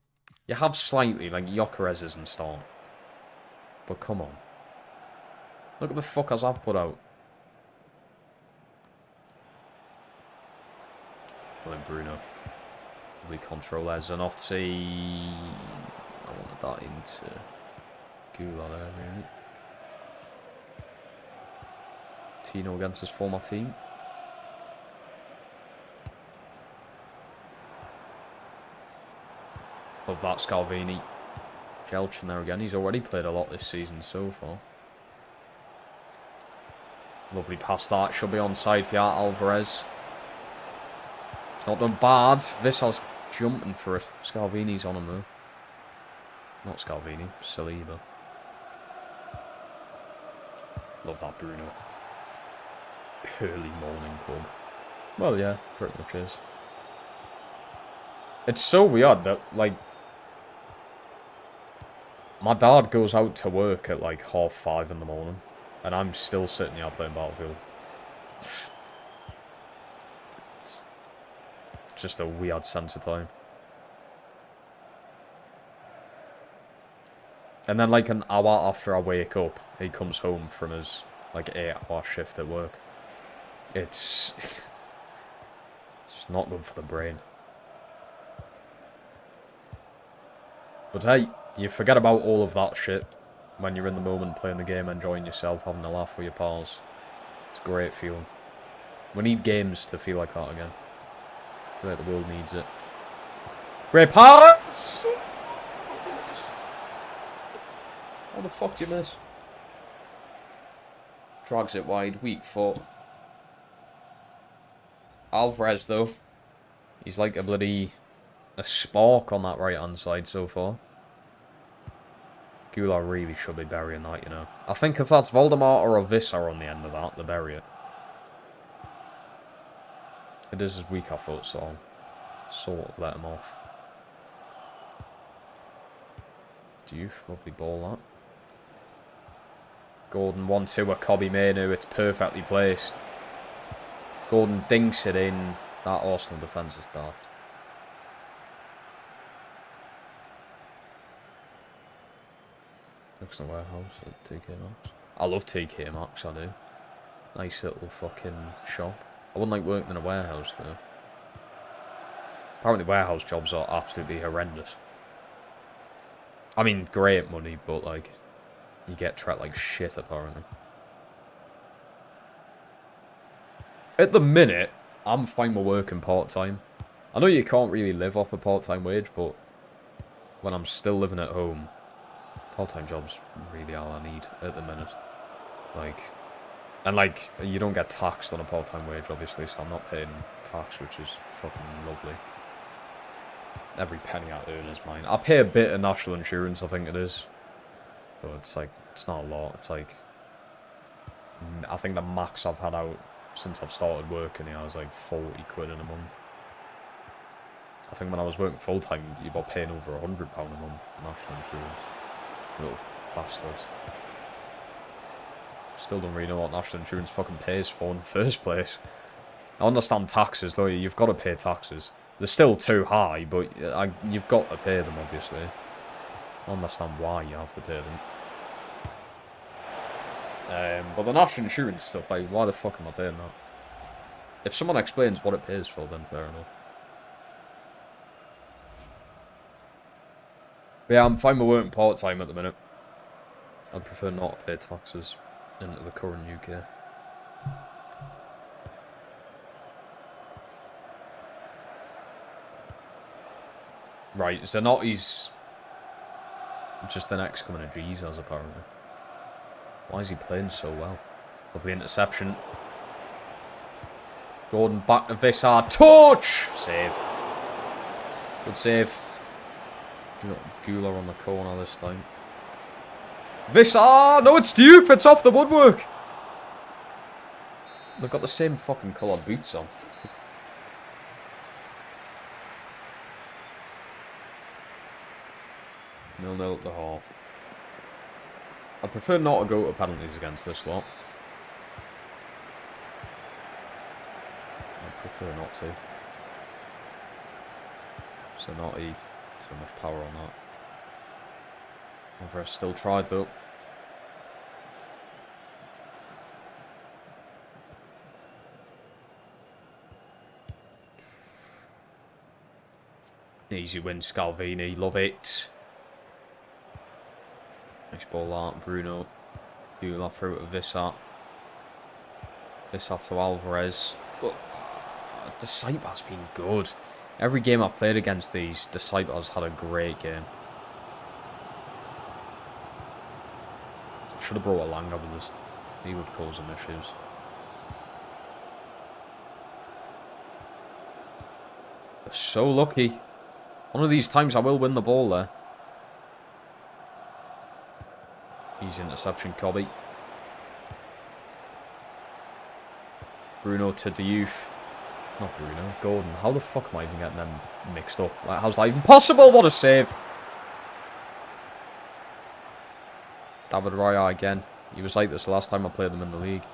You have slightly, like Gyökeres isn't starting. But come on. Look at the fuckers I've put out. Well, then Bruno. Lovely control there. Zanotti. I wanted that into Gula there, really. Tino against his former team. Love that Scalvini. Jelchin there again. He's already played a lot this season so far. Lovely pass that. Should be onside here. Alvarez. Not done bad. Vissal's jumping for it. Scalvini's on him though. Not Scalvini. Saliba. Love that Bruno. Early morning club. Well, yeah, pretty much is. It's so weird that, like, my dad goes out to work at like 5:30 in the morning, and I'm still sitting here playing Battlefield. It's just a weird sense of time. And then like an hour after I wake up, he comes home from his like 8-hour shift at work. It's just not good for the brain. But hey, you forget about all of that shit when you're in the moment playing the game, enjoying yourself, having a laugh with your pals. It's a great feeling. We need games to feel like that again. I feel like the world needs it. Great pass! How the fuck do you miss? Drags it wide, weak foot. Alvarez though, he's like a spark on that right hand side so far. Gula really should be burying that, you know. I think if that's Voldemort or Vissa on the end of that, they bury it. It is his weaker foot, so I'll sort of let him off. Diouf, lovely ball that. Gordon 1-2 at Kobe Mainu, it's perfectly placed. Gordon dinks it in. That Arsenal defence is daft. Looks like a warehouse at TK Maxx. I love TK Maxx, I do. Nice little fucking shop. I wouldn't like working in a warehouse though. Apparently warehouse jobs are absolutely horrendous. I mean, great money, but like, you get treated like shit apparently. At the minute, I'm fine with working part-time. I know you can't really live off a part-time wage, but when I'm still living at home, part-time jobs really all I need at the minute. Like, and like, you don't get taxed on a part-time wage, obviously, so I'm not paying tax, which is fucking lovely. Every penny I earn is mine. I pay a bit of national insurance, I think it is. But it's like, it's not a lot. It's like, I think the max I've had out since I've started working here is like 40 quid in a month. I think when I was working full-time, you were paying over £100 a month national insurance. Little bastards. Still don't really know what national insurance fucking pays for in the first place. I understand taxes though, you've got to pay taxes. They're still too high, but you've got to pay them obviously. I understand why you have to pay them. But the national insurance stuff, like, why the fuck am I paying that? If someone explains what it pays for, then fair enough. But yeah, I'm fine with working part-time at the minute. I'd prefer not to pay taxes into the current UK. Right, Zanotti's just the next coming of Jesus, apparently. Why is he playing so well? Lovely interception. Gordon back to Vissar. Touch! Save. Good save. Got Gula on the corner this time. Vissar! No, it's Diouf! It's off the woodwork! They've got the same fucking coloured boots on. 0-0 at the half. I prefer not to go to penalties against this lot. I prefer not to. So not too much power on that. Alvarez still tried though. Easy win, Scalvini. Love it. Nice ball out. Bruno. Gula through to Vissar. Vissar to Alvarez. But Disciple's been good. Every game I've played against these, Disciple's had a great game. Should have brought a Langer with us. He would cause some issues. They're so lucky. One of these times I will win the ball there. Easy interception, Cobby. Bruno to Diouf. Not Bruno, Gordon. How the fuck am I even getting them mixed up? Like, how's that even possible? What a save. David Raya again. He was like this the last time I played them in the league.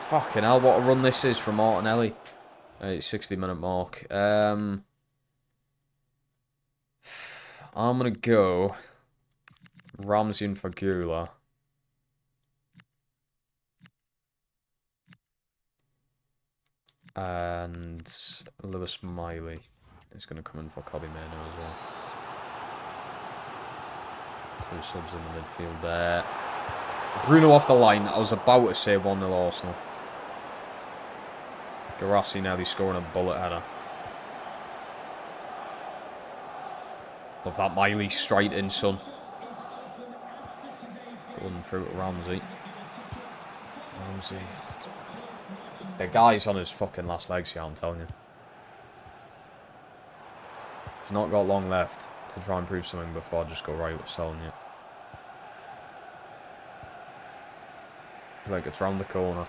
Fucking hell, what a run this is from Martinelli. Right, 60-minute mark. I'm going to go Ramsey and Fagula. And Lewis Miley is going to come in for Cobby Mano as well. Two subs in the midfield there. Bruno off the line. I was about to say 1-0 Arsenal. Garassi now he's scoring a bullet header. Love that Miley straight in, son. Going through to Ramsey. Ramsey. The guy's on his fucking last legs here, I'm telling you. He's not got long left to try and prove something before I just go right with selling it. I feel like it's round the corner.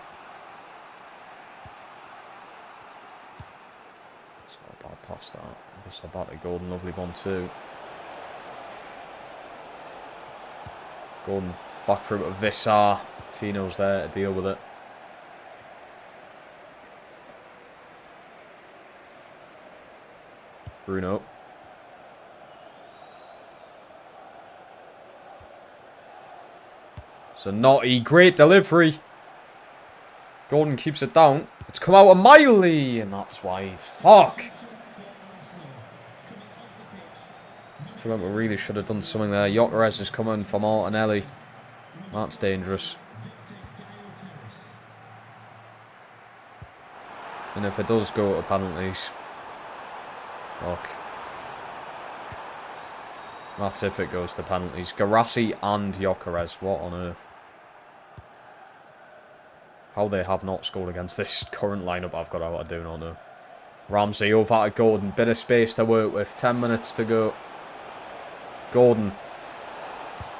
It's not a bad pass that. Just a batty Gordon, lovely one too. Gordon back through to Vissar. Tino's there to deal with it. Bruno. Zanotti, great delivery. Gordon keeps it down. It's come out of Miley, and that's wide. Fuck. I feel like we really should have done something there. Gyökeres is coming for Martinelli. That's dangerous. And if it does go to penalties, look. That's if it goes to penalties. Garassi and Gyökeres. What on earth? How they have not scored against this current lineup I've got out, I do not know. Ramsey over to Gordon. Bit of space to work with. 10 minutes to go. Gordon.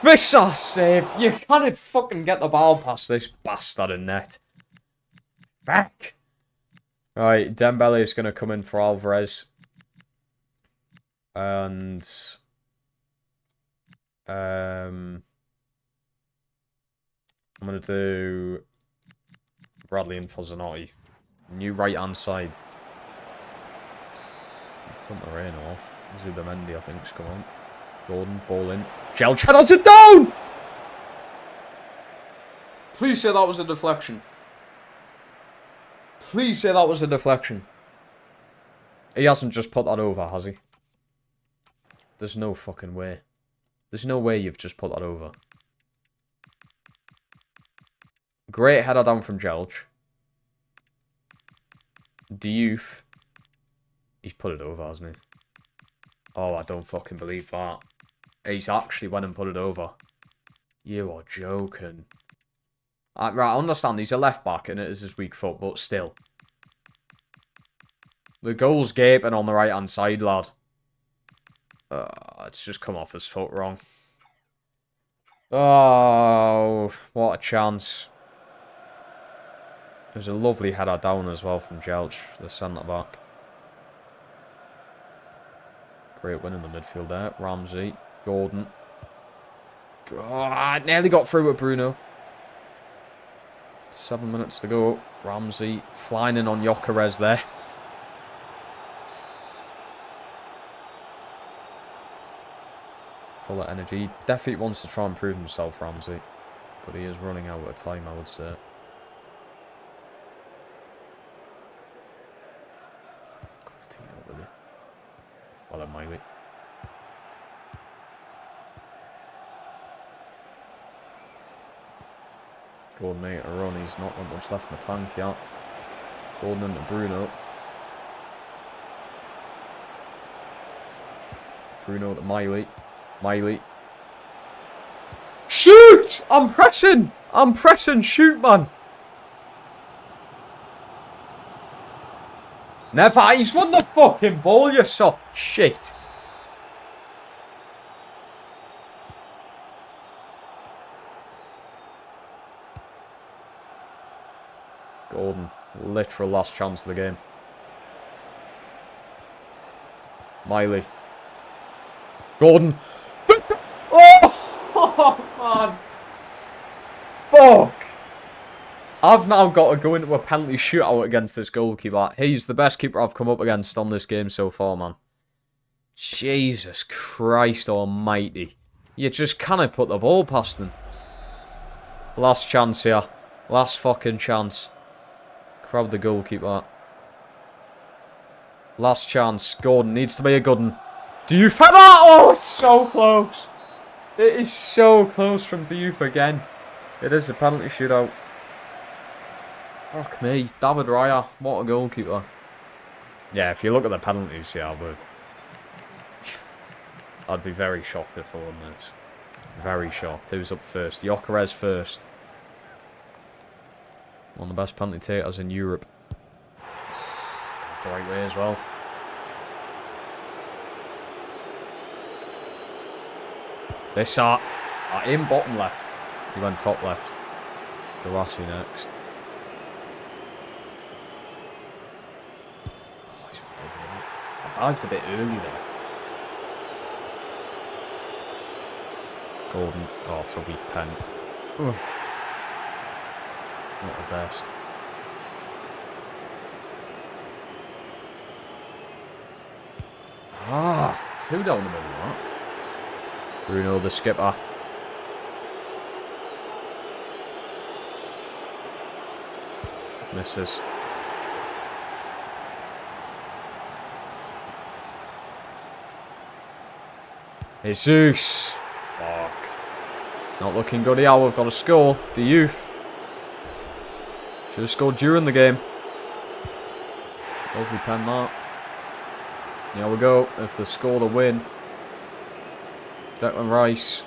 Vissar save. You can't fucking get the ball past this bastard in net. Back. Right, Dembele is going to come in for Alvarez. And I'm going to do Bradley and for Zanotti. New right-hand side. Turn the rain off. Zubamendi, I think, is come on. Gordon, ball in. Shell channels it down! Please say that was a deflection. Please say that was a deflection. He hasn't just put that over, has he? There's no fucking way. There's no way you've just put that over. Great header down from Jelch. Diouf. He's put it over, hasn't he? Oh, I don't fucking believe that. He's actually went and put it over. You are joking. Right, I understand he's a left back and it is his weak foot, but still. The goal's gaping on the right hand side, lad. It's just come off his foot wrong. Oh, what a chance. There's a lovely header down as well from Jelch, the centre back. Great win in the midfield there. Ramsey, Gordon. God, nearly got through with Bruno. 7 minutes to go. Ramsey flying in on Gyökeres there. Full of energy. Definitely wants to try and prove himself, Ramsey. But he is running out of time, I would say. Well, then, Miley. Gordon made a run. He's not got much left in the tank yet. Gordon into Bruno. Bruno to Miley. Miley. Shoot! I'm pressing! I'm pressing! Shoot, man! Never! He's won the fucking ball, you soft shit! Gordon. Literal last chance of the game. Miley. Gordon. Oh, man. Fuck. I've now got to go into a penalty shootout against this goalkeeper. He's the best keeper I've come up against on this game so far, man. Jesus Christ almighty. You just cannot put the ball past them. Last chance here. Last fucking chance. Crowd the goalkeeper. Last chance. Gordon needs to be a good one. Diouf. Oh, it's so close. It is so close from Diouf again. It is a penalty shootout. Fuck me. David Raya. What a goalkeeper. Yeah, if you look at the penalties, yeah, I'd be very shocked if I won this. Very shocked. Who's up first? Gyökeres first. One of the best penalty takers in Europe. The right way as well. This in bottom left. He went top left. Garassi next. I dived a bit early there. Gordon. Oh, it's a weak pen. Ugh. Not the best. Two down the middle, right? Bruno, the skipper. Misses. Jesus. Fuck. Not looking good here. We've got to score. Diouf. Should have scored during the game. Lovely pen that. Here we go. If they score the win. Declan Rice.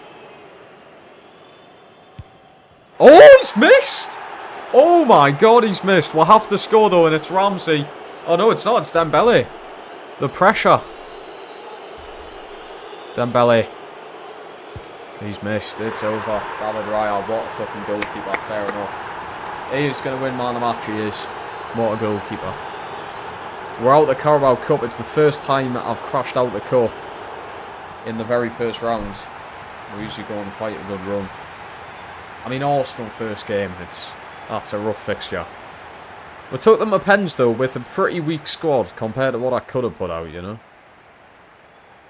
Oh, he's missed! Oh my god, he's missed. We'll have to score though, and it's Ramsey. Oh no, it's not. It's Dembele. The pressure. Dembele. He's missed. It's over. David Raya, what a fucking goalkeeper. Fair enough. He is going to win man of the match, he is. What a goalkeeper. We're out the Carabao Cup. It's the first time I've crashed out the cup in the very first round. We're usually going quite a good run. I mean, Arsenal first game, that's a rough fixture. We took them a pens, though, with a pretty weak squad compared to what I could have put out, you know.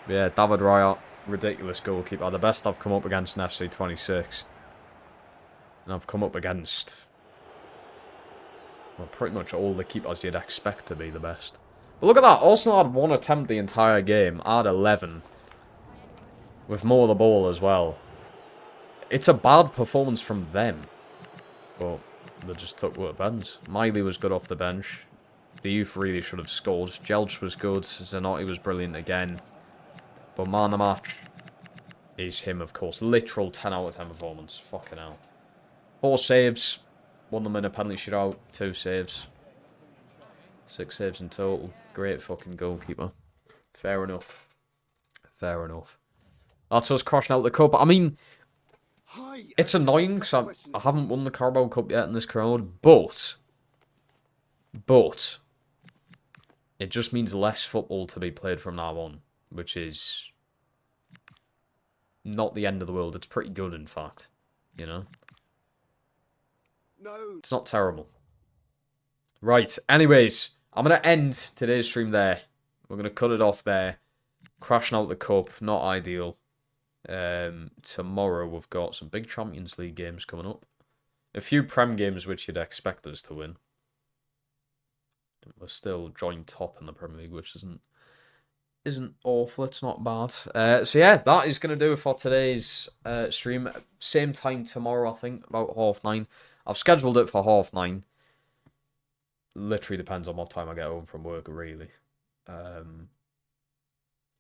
Yeah, David Raya, ridiculous goalkeeper. The best I've come up against in FC26. And I've come up against... well, pretty much all the keepers you'd expect to be the best. But look at that. Arsenal had one attempt the entire game. I had 11. With more of the ball as well. It's a bad performance from them. But They just took what bench. Miley was good off the bench. The youth really should have scored. Jelch was good. Zanotti was brilliant again. But man of the match is him, of course. Literal 10 out of 10 performance. Fucking hell. 4 saves. Won them in a penalty shootout. 2 saves. 6 saves in total. Great fucking goalkeeper. Fair enough. Fair enough. That's us crashing out the cup. I mean, it's annoying because I haven't won the Carabao Cup yet in this crowd, but it just means less football to be played from now on, which is not the end of the world. It's pretty good, in fact. You know? No. It's not terrible. Right, anyways, I'm going to end today's stream there. We're going to cut it off there. Crashing out the cup, not ideal. Tomorrow we've got some big Champions League games coming up. A few Prem games which you'd expect us to win. We're still joint top in the Premier League, which isn't awful. It's not bad. So yeah, that is going to do it for today's stream. Same time tomorrow, I think, about 9:30. I've scheduled it for 9:30. Literally depends on what time I get home from work, really.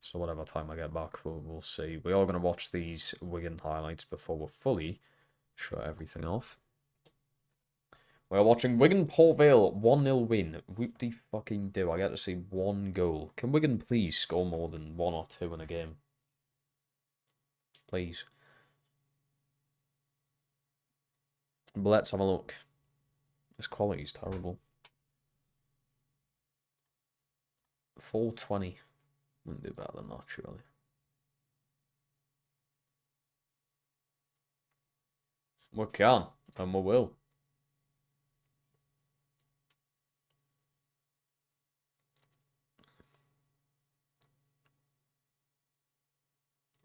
So whatever time I get back, we'll see. We are going to watch these Wigan highlights before we fully shut everything off. We're watching Wigan Port Vale 1-0 win. Whoop-de-fucking-do. I get to see 1 goal. Can Wigan please score more than 1 or 2 in a game? Please. But let's have a look. This quality's terrible. 420. Wouldn't do better than that, surely. We can, and we will.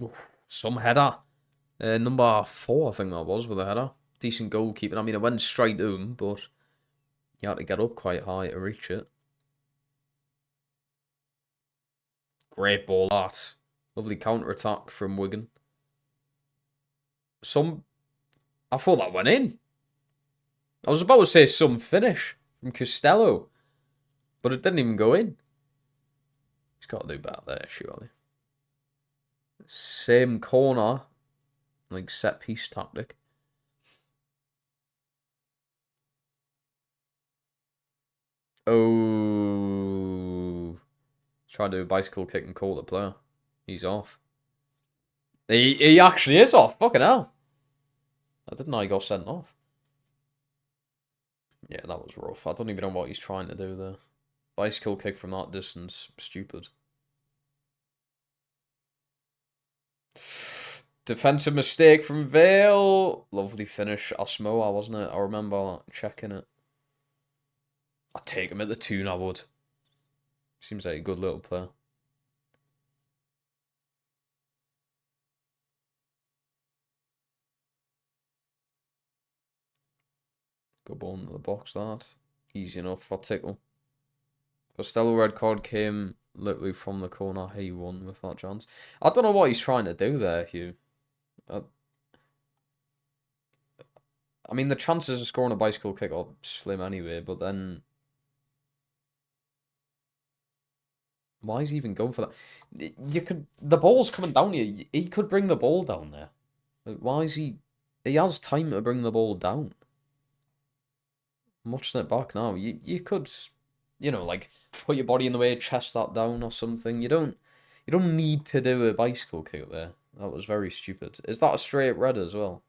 Oof, some header. Number 4, I think that was, with a header. Decent goalkeeping. I mean, it went straight to him, but you had to get up quite high to reach it. Great ball, that. Lovely counter-attack from Wigan. I thought that went in. I was about to say some finish from Costello, but it didn't even go in. He's got to do better there, surely. Same corner, like set-piece tactic. Oh... Tried to do a bicycle kick and call the player. He's off. He actually is off. Fucking hell. I didn't know he got sent off. Yeah, that was rough. I don't even know what he's trying to do there. Bicycle kick from that distance. Stupid. Defensive mistake from Vale. Lovely finish. Osmoa, wasn't it? I remember checking it. I'd take him at the 2, I would. Seems like a good little player. Good ball into the box, that. Easy enough for Tickle. Costello red card came literally from the corner. He won with that chance. I don't know what he's trying to do there, Hugh. I mean, the chances of scoring a bicycle kick are slim anyway, but then... Why is he even going for that? The ball's coming down here. He could bring the ball down there. Like, why is he... He has time to bring the ball down. I'm watching it back now. You could, you know, like, put your body in the way, chest that down or something. You don't need to do a bicycle kick there. That was very stupid. Is that a straight red as well?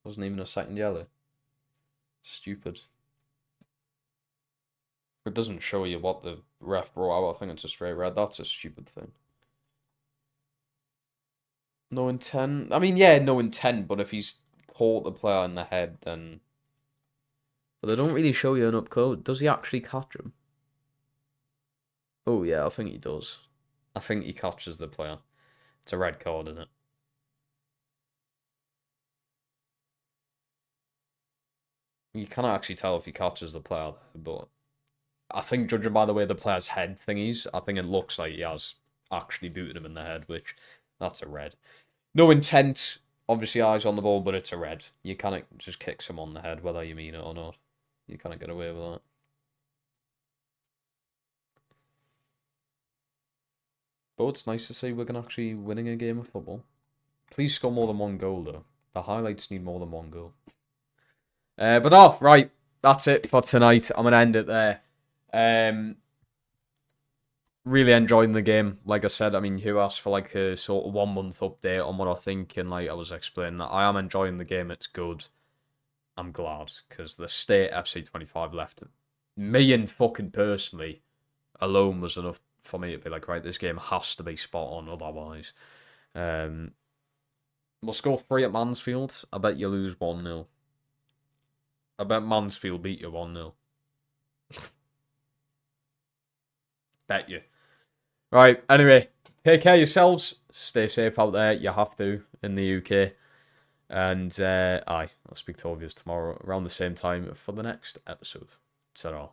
Wasn't even a second yellow. Stupid. It doesn't show you what the ref brought out. I think it's a straight red. That's a stupid thing. No intent. I mean, yeah, no intent, but if he's caught the player in the head, then... But they don't really show you an up close. Does he actually catch him? Oh, yeah, I think he does. I think he catches the player. It's a red card, isn't it? You cannot actually tell if he catches the player, but... I think, judging by the way the player's head thingies, I think it looks like he has actually booted him in the head, which, that's a red. No intent Obviously, eyes on the ball, but it's a red. You can't just kick someone on the head, whether you mean it or not. You can't get away with that. But it's nice to see we're actually winning a game of football. Please score more than one goal, though. The highlights need more than one goal. But oh, right. That's it for tonight. I'm going to end it there. Really enjoying the game. Like I said, I mean, you asked for like a sort of 1 month update on what I think, and like I was explaining that I am enjoying the game. It's good. I'm glad, because the state FC25 left, me and fucking personally alone was enough for me to be like, right, this game has to be spot on, otherwise. We'll score 3 at Mansfield. I bet you lose 1-0. I bet Mansfield beat you 1-0. Bet you. Right, anyway, take care of yourselves. Stay safe out there. You have to in the UK. And I'll speak to all of you tomorrow around the same time for the next episode. Ta-ra.